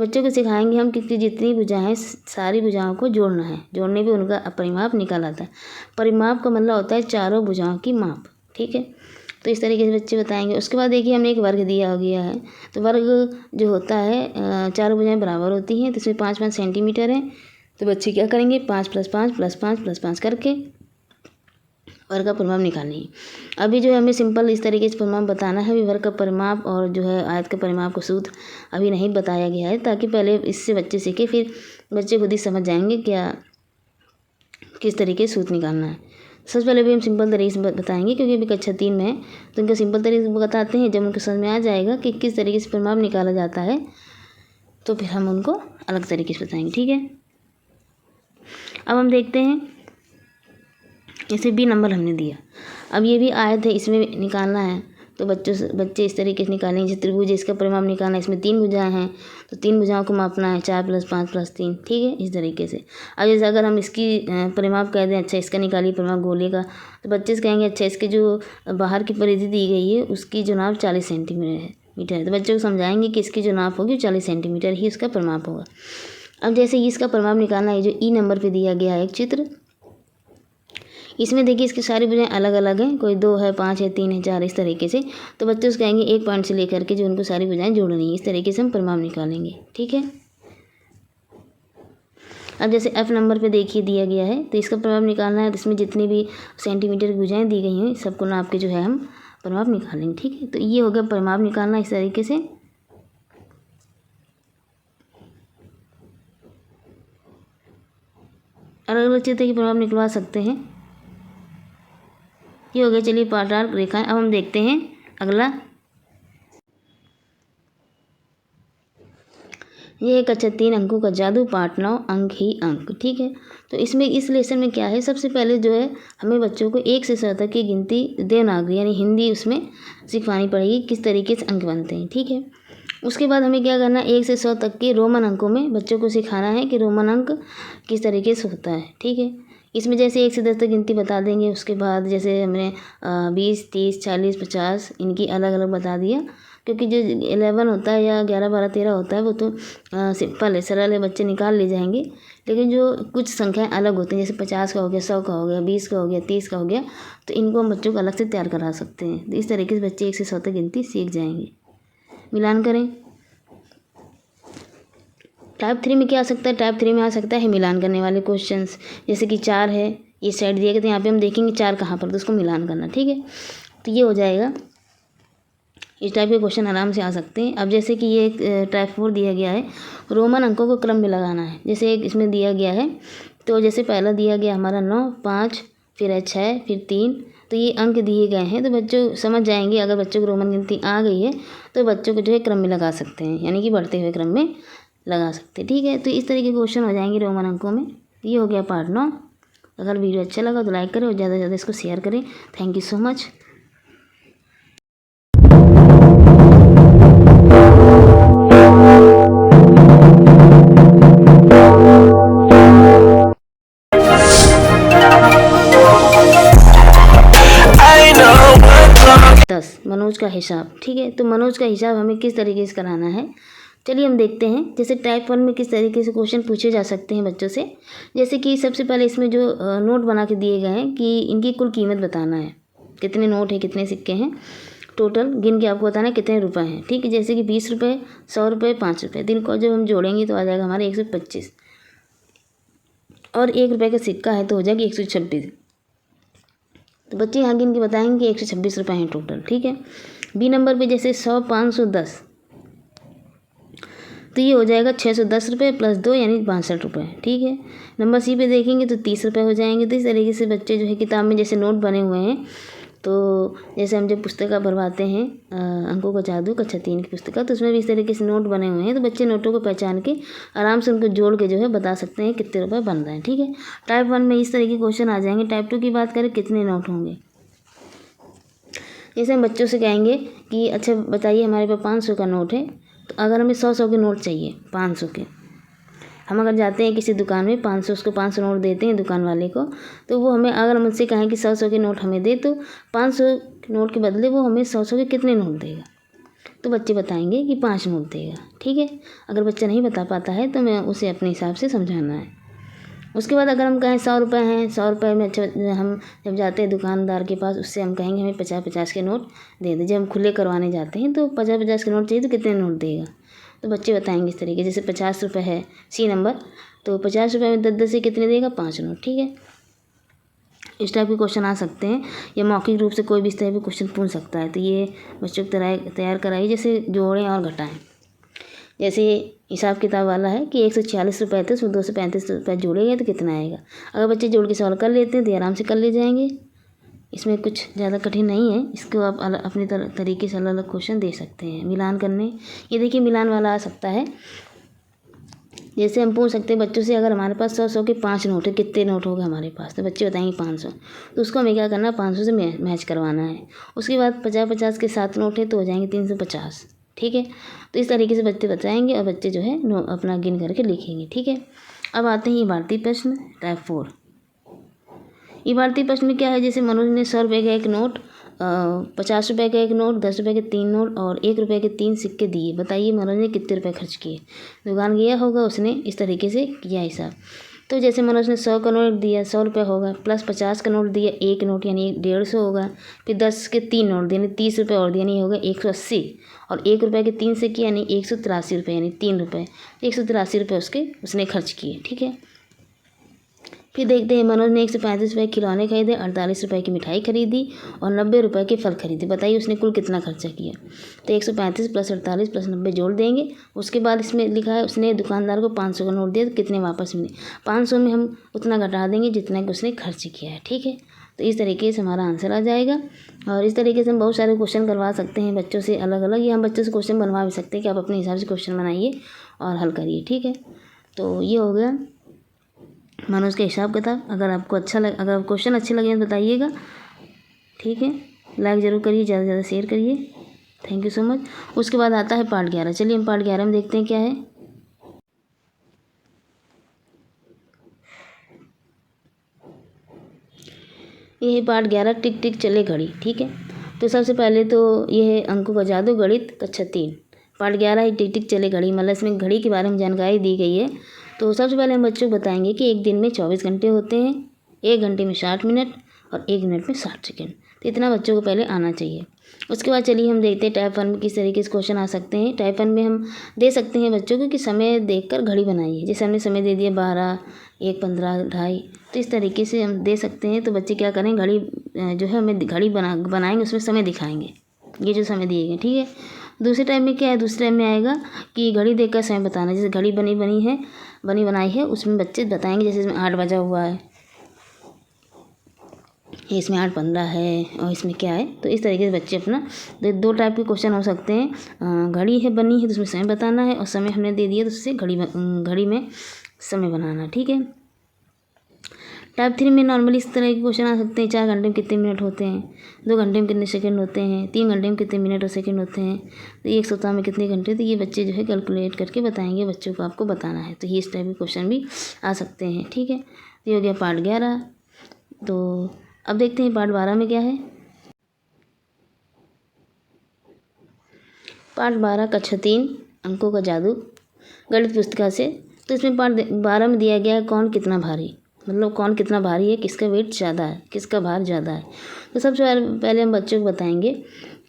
बच्चों को सिखाएंगे हम कि जितनी भुजाएं हैं सारी भुजाओं को जोड़ना है। जोड़ने पे उनका परिमाप निकाल आता है। परिमाप का मतलब होता है चारों भुजाओं की माप। ठीक है, तो इस तरीके से बच्चे बताएंगे। उसके बाद देखिए हमने एक वर्ग दिया गया है। तो वर्ग जो होता है, चारों भुजाएं बराबर होती हैं, तो इसमें 5-5 सेंटीमीटर है। तो बच्चे क्या करेंगे, 5 + 5 + 5 + 5 करके वर्ग का परिमाप निकालनी है। अभी जो है हमें सिंपल इस तरीके से परिमाप बताना है। अभी वर्ग का परिमाप और जो है आयत का परिमाप का सूत्र अभी नहीं बताया गया है, ताकि पहले इससे बच्चे सीखे, फिर बच्चे खुद ही समझ जाएंगे क्या किस तरीके से सूत्र निकालना है। सबसे पहले भी हम सिंपल तरीके से बताएंगे, क्योंकि अभी कक्षा 3 में है तो उनका सिंपल तरीके से बताते हैं। जब उनको समझ में आ जाएगा कि किस तरीके से परिमाप निकाला जाता है तो फिर हम उनको अलग तरीके से बताएंगे। ठीक है, अब हम देखते हैं जैसे B नंबर हमने दिया। अब ये भी आयत है, इसमें निकालना है। तो बच्चे इस तरीके से निकालेंगे। जैसे त्रिभुज, इसका परिमाप निकालना है। इसमें 3 भुजाएं हैं तो 3 भुजाओं को मापना है, 4 + 5 + 3। ठीक है, इस तरीके से। अब जैसे अगर हम इसकी परिमाप कह दें, अच्छा इसका निकालिए परिमाप गोले का, तो बच्चे से कहेंगे अच्छा इसके जो बाहर की परिधि दी गई है उसकी जो नाप 40 सेंटीमीटर है। तो बच्चों को समझाएंगे कि इसकी जो नाप होगी 40 सेंटीमीटर ही उसका परिमाप होगा। अब जैसे इसका परिमाप निकालना है, जो E नंबर पर दिया गया है एक चित्र, इसमें देखिए इसकी सारी भुजाएं अलग अलग हैं, कोई 2 है, 5 है, 3 है, 4, इस तरीके से। तो बच्चे से कहेंगे एक पॉइंट से लेकर के जो उनको सारी भुजाएं जोड़नी है। इस तरीके से हम परिमाप निकालेंगे। ठीक है, अब जैसे F नंबर पे देखिए दिया गया है, तो इसका परिमाप निकालना है। तो इसमें जितनी भी सेंटीमीटर की भुजाएं दी गई हैं सबको नाप के जो है हम परिमाप निकालेंगे। ठीक है, तो ये हो गया परिमाप निकालना इस तरीके से। अलग अलग चित्र के परिमाप निकलवा सकते हैं। ये हो गया, चलिए पार्ट 8 रेखाएं। अब हम देखते हैं अगला, ये है कक्षा 3 अंकों का जादू, पार्ट 9 अंक ही अंक। ठीक है, तो इसमें इस लेसन में क्या है, सबसे पहले जो है हमें बच्चों को 1 से 100 तक की गिनती देवनागरी यानी हिंदी उसमें सिखवानी पड़ेगी, किस तरीके से अंक बनते हैं। ठीक है, उसके बाद हमें क्या करना है, 1 से 100 तक के रोमन अंकों में बच्चों को सिखाना है कि रोमन अंक किस तरीके से होता है। ठीक है, इसमें जैसे 1 से 10 तक गिनती बता देंगे। उसके बाद जैसे हमने 20, 30, 40, 50 इनकी अलग अलग बता दिया, क्योंकि जो 11 होता है या 11, 12, 13 होता है वो तो सिंपल है, सरल है, बच्चे निकाल ले जाएंगे। लेकिन जो कुछ संख्याएं अलग होती हैं, जैसे 50 का हो गया, 100 का हो गया, 20 का हो गया, 30 का हो गया, तो इनको हम बच्चों को अलग से तैयार करा सकते हैं। तो इस तरीके से बच्चे 1 से 100 तक गिनती सीख जाएंगे। मिलान करें। टाइप 3 में क्या आ सकता है, टाइप 3 में आ सकता है मिलान करने वाले क्वेश्चंस। जैसे कि 4 है, ये साइड दिया गया, तो यहाँ पे हम देखेंगे 4 कहाँ पर, तो उसको मिलान करना। ठीक है, तो ये हो जाएगा इस टाइप के क्वेश्चन आराम से आ सकते हैं। अब जैसे कि ये एक टाइप 4 दिया गया है, रोमन अंकों को क्रम में लगाना है। जैसे एक इसमें दिया गया है, तो जैसे पहला दिया गया हमारा 9, 5, फिर है 6, फिर 3, तो ये अंक दिए गए हैं। तो बच्चों समझ जाएंगे, अगर बच्चों को रोमन गिनती आ गई है तो बच्चों को जो है क्रम में लगा सकते हैं, यानी कि बढ़ते हुए क्रम में लगा सकते हैं। ठीक है, तो इस तरह के क्वेश्चन हो जाएंगे रोमन अंकों में। ये हो गया पार्ट 9। अगर वीडियो अच्छा लगा तो लाइक करें और ज़्यादा से ज़्यादा इसको शेयर करें। Thank you so much. Manoj का हिसाब। ठीक है, तो मनोज का हिसाब हमें किस तरीके से कराना है, चलिए हम देखते हैं। जैसे टाइप 1 में किस तरीके से क्वेश्चन पूछे जा सकते हैं बच्चों से। जैसे कि सबसे पहले इसमें जो नोट बना के दिए गए हैं कि इनकी कुल कीमत बताना है, कितने नोट हैं, कितने सिक्के हैं, टोटल गिन के आपको बताना है कितने रुपए हैं। ठीक है, जैसे कि 20 रुपये, 100 रुपये, 5 रुपये, दिन को जब हम जोड़ेंगे तो आ जाएगा हमारे 125, और 1 रुपये का सिक्का है तो हो जाएगी 126। तो बच्चे यहाँ गिन के बताएंगे कि 126 रुपये हैं टोटल। ठीक है, बी नंबर पे जैसे 100, 500, 10, तो ये हो जाएगा 610 रुपये प्लस 2 यानी 62 रुपये। ठीक है, नंबर सी पे देखेंगे तो 30 रुपये हो जाएंगे। तो इस तरीके से बच्चे जो है किताब में जैसे नोट बने हुए हैं, तो जैसे हम जब पुस्तक भरवाते हैं अंकों का जादू कक्षा 3 की पुस्तक, तो उसमें भी इस तरीके से नोट बने हुए हैं। तो बच्चे नोटों को पहचान के आराम से उनको जोड़ के जो है बता सकते हैं कितने रुपये बन रहे हैं। ठीक है, टाइप 1 में इस तरीके के क्वेश्चन आ जाएंगे। टाइप 2 की बात करें, कितने नोट होंगे। जैसे हम बच्चों से कहेंगे कि अच्छा बताइए हमारे पास 500 का नोट है, तो अगर हमें 100 के नोट चाहिए 500 के, हम अगर जाते हैं किसी दुकान में 500, उसको 500 नोट देते हैं दुकान वाले को, तो वो हमें अगर हम उनसे कहें कि 100 के नोट हमें दे, तो 500 नोट के बदले वो हमें 100 के कितने नोट देगा। तो बच्चे बताएंगे कि 5 नोट देगा। ठीक है, अगर बच्चा नहीं बता पाता है तो मैं उसे अपने हिसाब से समझाना है। उसके बाद अगर हम कहें 100 रुपये हैं, 100 रुपये में अच्छा हम जब जाते हैं दुकानदार के पास, उससे हम कहेंगे हमें 50-50 के नोट दे दे। जब हम खुले करवाने जाते हैं तो 50-50 के नोट चाहिए तो कितने नोट देगा। तो बच्चे बताएंगे इस तरीके, जैसे 50 रुपये है सी नंबर, तो 50 रुपये में 10-10 से कितने देगा, 5 नोट। ठीक है, इस टाइप के क्वेश्चन आ सकते हैं, या मौखिक रूप से कोई भी इस टाइप के क्वेश्चन पूछ सकता है। तो ये बच्चों को तैयार कराइए, जैसे जोड़ें और घटाएँ। जैसे हिसाब किताब वाला है कि 146 रुपये थे, उसमें 235 रुपये जोड़े गए तो कितना आएगा। अगर बच्चे जोड़ के सवाल कर लेते हैं तो आराम से कर ले जाएंगे, इसमें कुछ ज़्यादा कठिन नहीं है। इसको आप अपने तरीके से अलग अलग क्वेश्चन दे सकते हैं। मिलान करने, ये देखिए मिलान वाला आ सकता है। जैसे हम पूछ सकते हैं बच्चों से, अगर हमारे पास 100 के 5 नोट है, कितने नोट हो गए हमारे पास, तो बच्चे बताएंगे 500। तो उसको हमें क्या करना है, 500 से मैच करवाना है। उसके बाद 50-50 के 7 नोट है तो हो जाएंगे 350। ठीक है, तो इस तरीके से बच्चे बताएंगे और बच्चे जो है अपना गिन करके लिखेंगे। ठीक है, अब आते हैं इबारती प्रश्न टाइप 4। इबारती प्रश्न में क्या है, जैसे मनोज ने 100 रुपये का एक नोट, 50 रुपये का एक नोट, 10 रुपये के 3 नोट और 1 रुपये के 3 सिक्के दिए। बताइए मनोज ने कितने रुपये खर्च किए। दुकान गया होगा, उसने इस तरीके से किया हिसाब। तो जैसे मनोज ने 100 का नोट दिया, 100 रुपये होगा, प्लस 50 का नोट दिया, एक नोट यानी 150 होगा, फिर 10 के 3 नोट दिए यानी 30 रुपये और दिया, यानी होगा 180, और 1 रुपये के 3 सिक्के यानी 183 रुपये, यानी 3 रुपये, 183 रुपये उसने खर्च किए। ठीक है, फिर देखते हैं मनोज ने 135 रुपये खिलौने खरीदे, 48 रुपये की मिठाई खरीदी और 90 रुपये के फल खरीदे। बताइए उसने कुल कितना खर्चा किया। तो 135 प्लस 48 प्लस 90 जोड़ देंगे। उसके बाद इसमें लिखा है उसने दुकानदार को 500 का नोट दिया तो कितने वापस मिले। 500 में हम उतना घटा देंगे जितना कि उसने खर्च किया है। ठीक है, तो इस तरीके से हमारा आंसर आ जाएगा। और इस तरीके से हम बहुत सारे क्वेश्चन करवा सकते हैं बच्चों से अलग अलग, या हम बच्चों से क्वेश्चन बनवा भी सकते हैं कि आप अपने हिसाब से क्वेश्चन बनाइए और हल करिए। ठीक है, तो ये हो गया मनोज का हिसाब किताब। अगर आपको अगर क्वेश्चन अच्छे लगे तो बताइएगा। ठीक है, लाइक ज़रूर करिए, ज़्यादा से ज़्यादा शेयर करिए। Thank you so much. उसके बाद आता है पार्ट 11। चलिए हम पार्ट 11 में देखते हैं क्या है। ये है पार्ट 11, टिक टिक चले घड़ी। ठीक है, तो सबसे पहले तो ये है अंकों का जादू गणित कक्षा 3 पार्ट 11 है, टिक टिक चले घड़ी। मतलब इसमें घड़ी के बारे में जानकारी दी गई है। तो सबसे पहले हम बच्चों को बताएंगे कि एक दिन में 24 घंटे होते हैं, 1 घंटे में 60 मिनट और 1 मिनट में 60 सेकेंड। तो इतना बच्चों को पहले आना चाहिए। उसके बाद चलिए हम देखते हैं टाइप 1 में किस तरीके से क्वेश्चन आ सकते हैं। टाइप 1 में हम दे सकते हैं बच्चों को कि समय देखकर घड़ी बनाइए। जैसे हमने समय दे दिया 12, 1, 15, 2:30, तो इस तरीके से हम दे सकते हैं। तो बच्चे क्या करें, घड़ी जो है हमें घड़ी बनाएंगे, उसमें समय दिखाएंगे। ये जो समय दिए गए, ठीक है। दूसरे टाइप में क्या है, दूसरे टाइप में आएगा कि घड़ी देखकर समय बताना। जैसे घड़ी बनी बनाई है, उसमें बच्चे बताएंगे, जैसे इसमें 8 बजा हुआ है, इसमें 8:15 है, और इसमें क्या है। तो इस तरीके से बच्चे अपना दो टाइप के क्वेश्चन हो सकते हैं। घड़ी है बनी है तो उसमें समय बताना है, और समय हमने दे दिया तो उससे घड़ी में समय बनाना, ठीक है। टाइप 3 में नॉर्मली इस तरह के क्वेश्चन आ सकते हैं। 4 घंटे में कितने मिनट होते हैं, 2 घंटे में कितने सेकंड होते हैं, 3 घंटे में कितने मिनट और सेकंड होते हैं, तो एक सप्ताह में कितने घंटे। तो ये बच्चे जो है कैलकुलेट करके बताएंगे, बच्चों को आपको बताना है। तो ये इस टाइप के क्वेश्चन भी आ सकते हैं, ठीक है। तो ये हो गया पार्ट 11। तो अब देखते हैं पार्ट 12 में क्या है। पार्ट 12 कक्षा 3 अंकों का जादू गणित पुस्तिका से। तो इसमें पार्ट 12 में दिया गया है कौन कितना भारी, मतलब कौन कितना भारी है, किसका वेट ज़्यादा है, किसका भार ज़्यादा है। तो सबसे पहले हम बच्चों को बताएंगे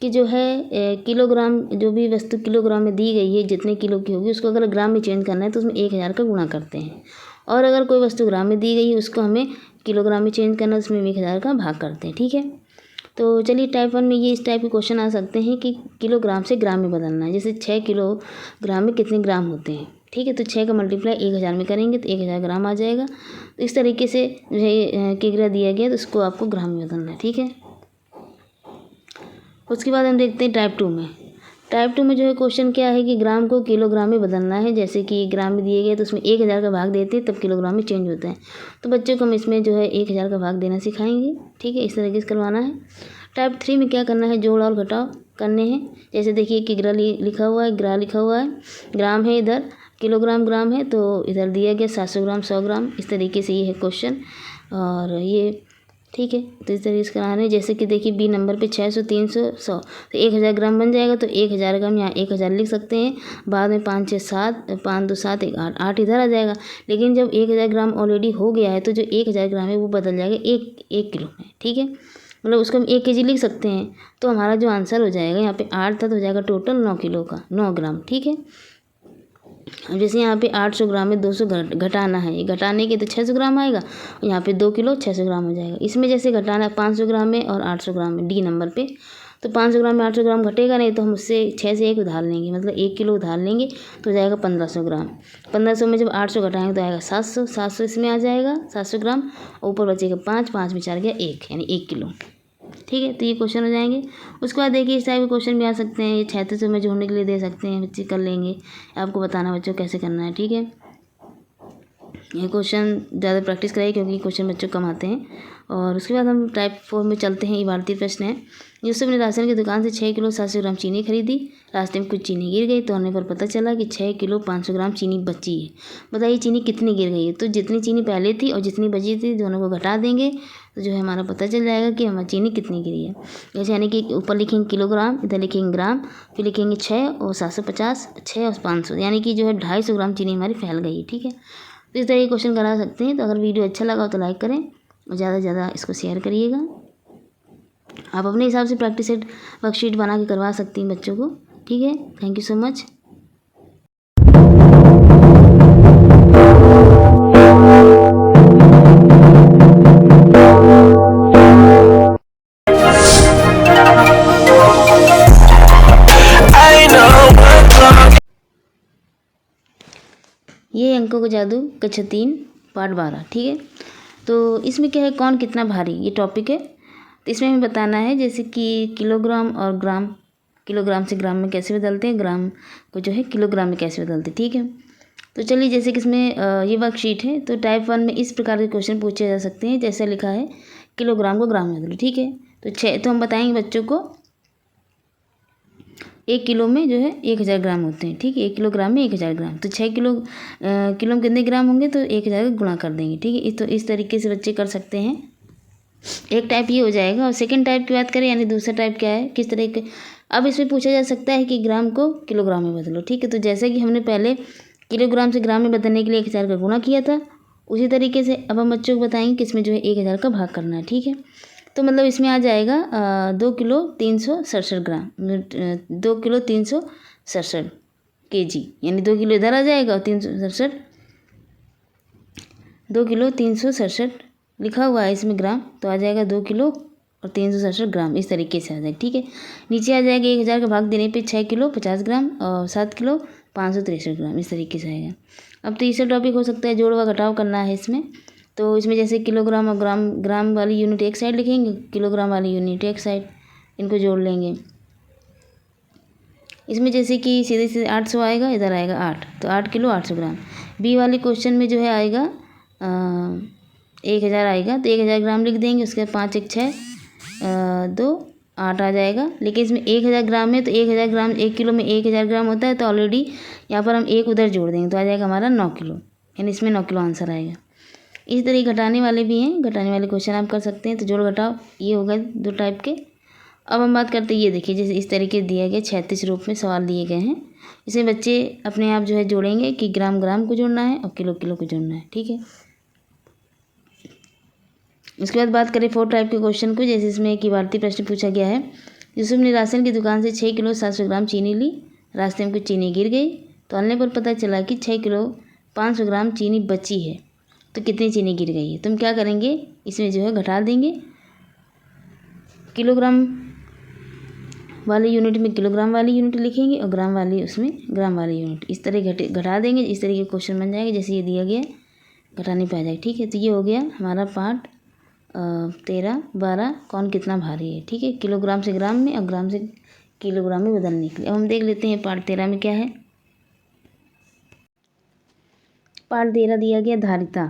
कि जो है किलोग्राम, जो भी वस्तु किलोग्राम में दी गई है, जितने किलो की होगी उसको अगर ग्राम में चेंज करना है तो उसमें 1000 का गुणा करते हैं। और अगर कोई वस्तु ग्राम में दी गई है उसको हमें किलोग्राम में चेंज करना है, उसमें 1000 का भाग करते हैं, ठीक है। तो चलिए टाइप 1 में ये इस टाइप के क्वेश्चन आ सकते हैं कि किलोग्राम से ग्राम में बदलना है। जैसे 6 किलोग्राम में कितने ग्राम होते हैं, ठीक है। तो 6 का मल्टीप्लाई 1000 में करेंगे तो 1000 ग्राम आ जाएगा। तो इस तरीके से जो है किग्रा दिया गया तो उसको आपको ग्राम में बदलना है, ठीक है। उसके बाद हम देखते हैं टाइप 2 में। टाइप 2 में जो है क्वेश्चन क्या है कि ग्राम को किलोग्राम में बदलना है। जैसे कि ग्राम में दिए गए तो उसमें 1000 का भाग देते हैं तब किलोग्राम में चेंज होता है। तो बच्चों को हम इसमें जो है 1000 का भाग देना सिखाएंगे, ठीक है। इस तरीके से करवाना है। टाइप 3 में क्या करना है, जोड़ और घटाव करने हैं। जैसे देखिए किग्रा लिखा हुआ है, ग्रा लिखा हुआ है, ग्राम है इधर, किलोग्राम ग्राम है, तो इधर दिया गया 700 ग्राम 100 ग्राम। इस तरीके से ये है क्वेश्चन, और ये ठीक है। तो इस तरीके से कराना है। जैसे कि देखिए बी नंबर पे 600 300 100 तो 1000 ग्राम बन जाएगा। तो 1000 ग्राम यहाँ 1000 लिख सकते हैं, बाद में 5 6 7 5 2 7 1 8 8 इधर आ जाएगा। लेकिन जब 1000 ग्राम ऑलरेडी हो गया है तो जो 1000 ग्राम है वो बदल जाएगा 1 किलो में, ठीक है। मतलब उसको हम 1 kg लिख सकते हैं। तो हमारा जो आंसर हो जाएगा यहाँ पे 8 था तो हो जाएगा टोटल 9 किलो का 9 ग्राम, ठीक है। अब जैसे यहाँ पे 800 ग्राम में 200 घटाना है, ये घटाने के तो 600 ग्राम आएगा, और यहाँ पे 2 किलो 600 ग्राम हो जाएगा। इसमें जैसे घटाना है 500 ग्राम में और 800 ग्राम में, डी नंबर पे। तो 500 ग्राम में 800 ग्राम घटेगा नहीं, तो हम उससे 6 से 1 उधार लेंगे, मतलब 1 किलो उधार लेंगे तो हो जाएगा 1500 ग्राम। 1500 में जब 800 घटाएंगे तो आएगा 700, 700 इसमें आ जाएगा 700 ग्राम, ऊपर बचेगा 5, 5 में 4 गया 1, यानी 1 किलो, ठीक है। तो ये क्वेश्चन हो जाएंगे। उसके बाद देखिए इस टाइप के क्वेश्चन भी आ सकते हैं। ये 3600 में जोड़ने के लिए दे सकते हैं, बच्चे कर लेंगे। आपको बताना बच्चों कैसे करना है, ठीक है। ये क्वेश्चन ज़्यादा प्रैक्टिस कराइए क्योंकि क्वेश्चन बच्चों कम आते हैं। और उसके बाद हम टाइप 4 में चलते हैं। ये भारतीय प्रश्न है। यूसुफ ने राशन की दुकान से 6 किलो 700 ग्राम चीनी खरीदी। रास्ते में कुछ चीनी गिर गई, तोड़ने पर पता चला कि 6 किलो 500 ग्राम चीनी बची है। बताइए चीनी कितनी गिर गई है। तो जितनी चीनी पहले थी और जितनी बची थी दोनों को घटा देंगे तो जो है हमारा पता चल जाएगा कि हमारी चीनी कितनी गिरी है। जैसे यानी कि ऊपर लिखेंगे किलोग्राम, इधर लिखेंगे ग्राम, फिर लिखेंगे 6 और 750, 6 और 500, यानी कि जो है 250 ग्राम चीनी हमारी फैल गई है, ठीक है। तो इस तरह के क्वेश्चन करा सकते हैं। तो अगर वीडियो अच्छा लगा हो तो लाइक करें और ज़्यादा से ज़्यादा इसको शेयर करिएगा। आप अपने हिसाब से प्रैक्टिस सेट वर्कशीट बना के करवा सकती हैं बच्चों को, ठीक है। Thank you so much. ये अंकों का जादू कक्षा 3 पार्ट 12, ठीक है। तो इसमें क्या है, कौन कितना भारी, ये टॉपिक है। तो इसमें हमें बताना है जैसे कि किलोग्राम और ग्राम, किलोग्राम से ग्राम में कैसे बदलते हैं, ग्राम को जो है किलोग्राम में कैसे बदलते हैं, ठीक है। तो चलिए जैसे कि इसमें ये वर्कशीट है। तो टाइप 1 में इस प्रकार के क्वेश्चन पूछे जा सकते हैं। जैसे लिखा है किलोग्राम को ग्राम में बदलो, ठीक है। तो हम बताएंगे बच्चों को 1 किलो में जो है 1000 ग्राम होते हैं, ठीक है। 1 किलोग्राम में 1000 ग्राम, तो 6 किलो में कितने ग्राम होंगे, तो 1000 का गुणा कर देंगे, ठीक है। तो इस तरीके से बच्चे कर सकते हैं। एक टाइप ये हो जाएगा। और सेकंड टाइप की बात करें, यानी दूसरा टाइप क्या है, किस तरह के, अब इसमें पूछा जा सकता है कि ग्राम को किलोग्राम में बदलो, ठीक है। तो जैसे कि हमने पहले किलोग्राम से ग्राम में बदलने के लिए 1000 का गुणा किया था, उसी तरीके से अब हम बच्चों को बताएंगे कि इसमें जो है 1000 का भाग करना है, ठीक है। तो मतलब इसमें आ जाएगा 2 किलो 367 ग्राम, 2 किलो 367 kg, यानी 2 किलो इधर आ जाएगा और 367, 2 किलो 367 लिखा हुआ है इसमें ग्राम, तो आ जाएगा 2 किलो और 367 ग्राम, इस तरीके से आ जाएगा। ठीक है, नीचे आ जाएगा 1000 का भाग देने पे 6 किलो 50 ग्राम और 7 किलो 563 ग्राम, इस तरीके से आएगा। अब तीसरा टॉपिक हो सकता है जोड़ व घटाव करना है इसमें। तो इसमें जैसे किलोग्राम और ग्राम वाली यूनिट एक साइड लिखेंगे, किलोग्राम वाली यूनिट एक साइड, इनको जोड़ लेंगे। इसमें जैसे कि सीधे सीधे 800 आएगा, इधर आएगा 8, तो 8 किलो 800 ग्राम। बी वाले क्वेश्चन में जो है आएगा 1000 आएगा, तो 1000 ग्राम लिख देंगे। उसके बाद 5 1 6 2 8 आ जाएगा। लेकिन इसमें 1000 ग्राम में, तो 1000 ग्राम 1 किलो में 1000 ग्राम होता है, तो ऑलरेडी यहाँ पर हम एक उधर जोड़ देंगे, तो आ जाएगा हमारा 9 किलो, यानी इसमें 9 किलो आंसर आएगा। इस तरह घटाने वाले भी हैं, घटाने वाले क्वेश्चन आप कर सकते हैं। तो जोड़ घटाव ये हो गए 2 टाइप के। अब हम बात करते हैं, ये देखिए जैसे इस तरीके दिया गया 36 रूप में सवाल दिए गए हैं। इसमें बच्चे अपने आप जो है जोड़ेंगे कि ग्राम ग्राम को जोड़ना है और किलो किलो को जोड़ना है। ठीक है, उसके बाद बात करें 4 टाइप के क्वेश्चन को। जैसे इसमें एक भारतीय प्रश्न पूछा गया है, यूसुफ ने राशन की दुकान से 6 किलो 700 ग्राम चीनी ली, रास्ते में कुछ चीनी गिर गई, तौलने पर पता चला कि 6 किलो 500 ग्राम चीनी बची है, तो कितनी चीनी गिर गई है। तुम क्या करेंगे, इसमें जो है घटा देंगे, किलोग्राम वाली यूनिट में किलोग्राम वाली यूनिट लिखेंगे और ग्राम वाली उसमें ग्राम वाली यूनिट, इस तरह घटा देंगे। इस तरह के क्वेश्चन बन जाएंगे जैसे ये दिया गया, घटाने पे आ जाएगा। ठीक है, तो ये हो गया हमारा पार्ट 13 12 कौन कितना भारी है। ठीक है, किलोग्राम से ग्राम में और ग्राम से किलोग्राम में बदलने के लिए। अब हम देख लेते हैं पार्ट 13 में क्या है। पार्ट 13 दिया गया धारिता,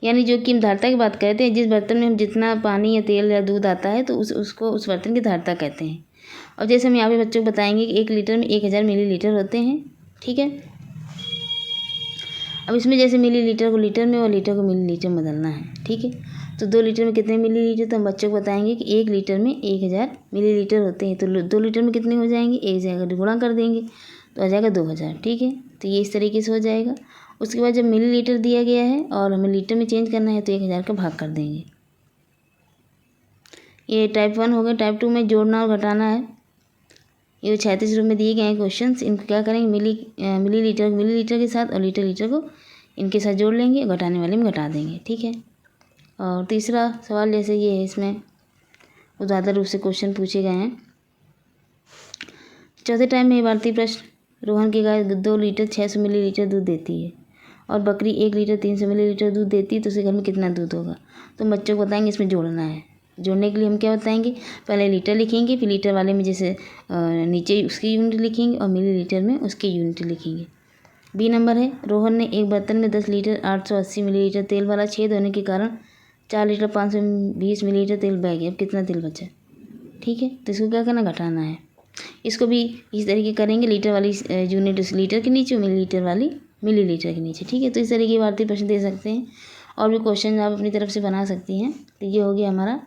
यानी जो कि हम धारिता की बात करते हैं, जिस बर्तन में हम जितना पानी या तेल या दूध आता है तो उसको उस बर्तन की धारिता कहते हैं। और जैसे हम यहाँ पे बच्चों को बताएंगे कि 1 लीटर में 1000 मिलीलीटर होते हैं। ठीक है, अब इसमें जैसे मिलीलीटर को लीटर में और लीटर को मिलीलीटर में बदलना है। ठीक है, तो 2 लीटर में कितने मिलीलीटर, तो हम बच्चों को बताएंगे कि 1 लीटर में 1000 मिलीलीटर होते हैं, तो 2 लीटर में कितने हो जाएंगे, 1000 गुणा कर देंगे तो आ जाएगा 2000। ठीक है, तो ये इस तरीके से हो जाएगा। उसके बाद जब मिलीलीटर दिया गया है और हमें लीटर में चेंज करना है तो 1000 का भाग कर देंगे। ये टाइप 1 हो गया। टाइप 2 में जोड़ना और घटाना है। ये 36 रूप में दिए गए हैं क्वेश्चंस, इनको क्या करेंगे, मिलीलीटर के साथ और लीटर को इनके साथ जोड़ लेंगे, घटाने वाले में घटा देंगे। ठीक है, और तीसरा सवाल जैसे ये है, इसमें उदाहरण रूप से क्वेश्चन पूछे गए हैं। चौथे टाइम में भारतीय प्रश्न, रोहन की गाय 2 लीटर 600 मिलीलीटर दूध देती है और बकरी 1 लीटर 300 मिलीलीटर दूध देती है, तो उसके घर में कितना दूध होगा। तो बच्चों को बताएंगे इसमें जोड़ना है। जोड़ने के लिए हम क्या बताएंगे, पहले लीटर लिखेंगे, फिर लीटर वाले में जैसे नीचे उसकी यूनिट लिखेंगे और मिलीलीटर में उसकी यूनिट लिखेंगे। बी नंबर है, रोहन ने एक बर्तन में 10 लीटर 880 मिलीलीटर तेल वाला छेद होने के कारण 4 लीटर 520 मिलीलीटर तेल बह गया। अब कितना तेल बचा। ठीक है, तो इसको क्या करना, घटाना है। इसको भी इस तरीके करेंगे, लीटर वाली यूनिट उस लीटर के नीचे, मिलीलीटर वाली मिलीलीटर के नीचे। ठीक है, तो इस तरीके भारतीय प्रश्न दे सकते हैं और भी क्वेश्चन आप अपनी तरफ से बना सकती हैं। तो ये हो गया हमारा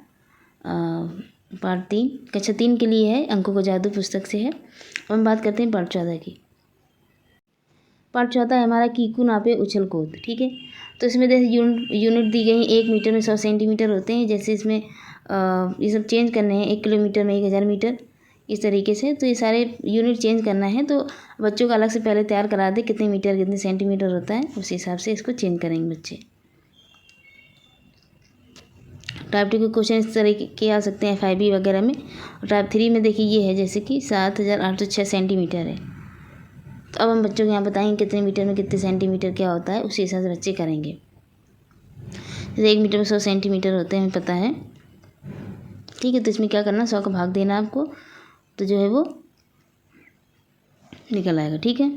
पार्ट 3, कक्षा 3 के लिए है, अंकों को जादू पुस्तक से है। अब हम बात करते हैं पार्ट 14 की। पार्ट 14 है हमारा कीकू नापे उछल कूद। ठीक है, तो इसमें जैसे यूनिट दी गई है, 1 मीटर में 100 सेंटीमीटर होते हैं। जैसे इसमें ये सब चेंज करने हैं, 1 किलोमीटर में 1000 मीटर, इस तरीके से। तो ये सारे यूनिट चेंज करना है, तो बच्चों को अलग से पहले तैयार करा दे, कितने मीटर कितने सेंटीमीटर होता है, उस हिसाब से इसको चेंज करेंगे बच्चे। टाइप 2 के क्वेश्चन इस तरह के आ सकते हैं FIB वगैरह में। और टाइप 3 में देखिए ये है जैसे कि 7806 सेंटीमीटर है। तो अब हम बच्चों को यहाँ बताएंगे कितने मीटर में कितने सेंटीमीटर क्या होता है, उसी हिसाब से बच्चे करेंगे। जैसे 1 मीटर में 100 सेंटीमीटर होते हैं, हमें पता है। ठीक है, तो इसमें क्या करना, 100 का भाग देना आपको, तो जो है वो निकल आएगा। ठीक है,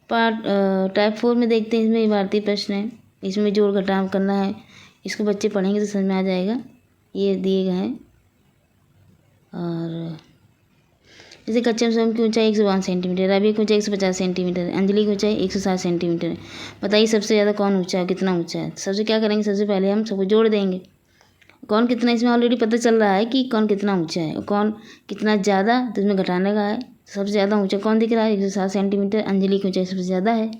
पार्ट टाइप 4 में देखते हैं, इसमें भारतीय प्रश्न है, इसमें जोड़ घटाव करना है। इसको बच्चे पढ़ेंगे तो समझ में आ जाएगा। ये दिए गए हैं। और जैसे कच्चे सोम की ऊंचाई 152 सेंटीमीटर, राबिया की ऊंचाई 150 सेंटीमीटर, अंजलि की ऊंचाई 160 सेंटीमीटर है। बताइए सबसे ज़्यादा कौन ऊंचा है, कितना ऊंचा है। सबसे क्या करेंगे, सबसे पहले हम सबको जोड़ देंगे। कौन कितना, इसमें ऑलरेडी पता चल रहा है कि कौन कितना ऊंचा है और कौन कितना ज़्यादा, तो इसमें घटाने का है। सबसे ज़्यादा ऊंचा कौन दिख रहा है, 160 सेंटीमीटर, अंजलि की ऊंचाई सबसे ज़्यादा है।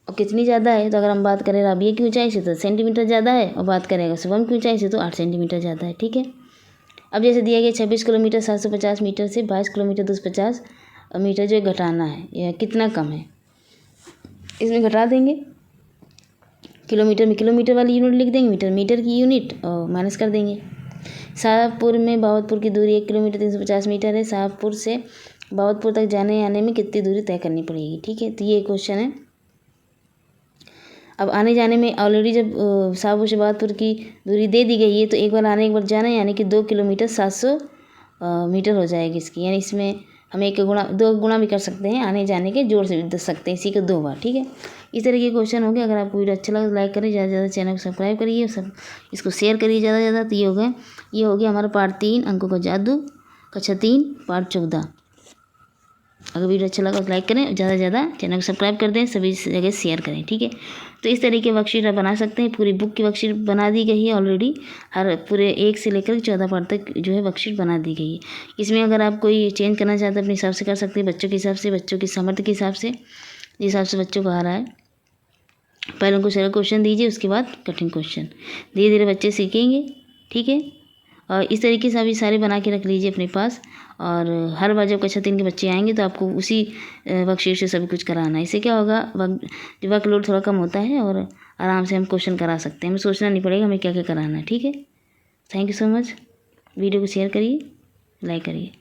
और कितनी ज़्यादा है, तो अगर हम बात करें राबिया की ऊंचाई से तो 10 सेंटीमीटर ज़्यादा है, और बात करेंगे शुभम की ऊंचाई से तो 8 सेंटीमीटर ज़्यादा है। ठीक है, अब जैसे दिया गया 26 किलोमीटर 750 मीटर से 22 किलोमीटर 250 मीटर जो घटाना है, यह कितना कम है, इसमें घटा देंगे। किलोमीटर में किलोमीटर वाली यूनिट लिख देंगे, मीटर मीटर की यूनिट और माइनस कर देंगे। शाहपुर में बावतपुर की दूरी 1 किलोमीटर 350 मीटर है। शाहपुर से बावतपुर तक जाने आने में कितनी दूरी तय करनी पड़ेगी, ठीक है। तो ये क्वेश्चन है। अब आने जाने में ऑलरेडी जब शाहपुर से बावतपुर की दूरी दे दी गई है तो एक बार आने एक बार जाना, यानी कि 2 किलोमीटर 700 मीटर हो जाएगी इसकी। यानी इसमें हम 2 गुणा भी कर सकते हैं, आने जाने के जोड़ से भी दे सकते हैं इसी को 2 बार, ठीक है। इस तरह के क्वेश्चन हो गए। अगर आपको वीडियो अच्छा लगा तो लाइक करिए, ज़्यादा से ज़्यादा चैनल को सब्सक्राइब करिए, सब इसको शेयर करिए ज़्यादा से ज़्यादा। तो ये हो गया हमारा पार्ट 3 अंकों का जादू, कक्षा 3 पार्ट 14। अगर वीडियो अच्छा लगा तो लाइक करें, ज़्यादा से ज़्यादा चैनल को सब्सक्राइब कर दें, सभी जगह शेयर करें, ठीक है। तो इस तरीके वर्कशीट आप बना सकते हैं। पूरी बुक की वर्कशीट बना दी गई है ऑलरेडी, हर पूरे 1 से लेकर 14 पार्ट तक जो है वर्कशीट बना दी गई है। इसमें अगर आप कोई चेंज करना चाहते हैं अपने हिसाब से कर सकते हैं, बच्चों के हिसाब से, बच्चों की सामर्थ्य के हिसाब से, जिस हिसाब से बच्चों को आ रहा है। पहले उनको सरल क्वेश्चन दीजिए, उसके बाद कठिन क्वेश्चन। धीरे धीरे बच्चे सीखेंगे, ठीक है। और इस तरीके से अभी सारे बना के रख लीजिए अपने पास, और हर बार जब कक्षा 3 के बच्चे आएंगे तो आपको उसी वर्कशीट से सब कुछ कराना है। इससे क्या होगा, वर्कलोड थोड़ा कम होता है और आराम से हम क्वेश्चन करा सकते हैं। हमें सोचना नहीं पड़ेगा हमें क्या क्या कराना है, ठीक है। Thank you so much. Video को शेयर करिए, लाइक करिए।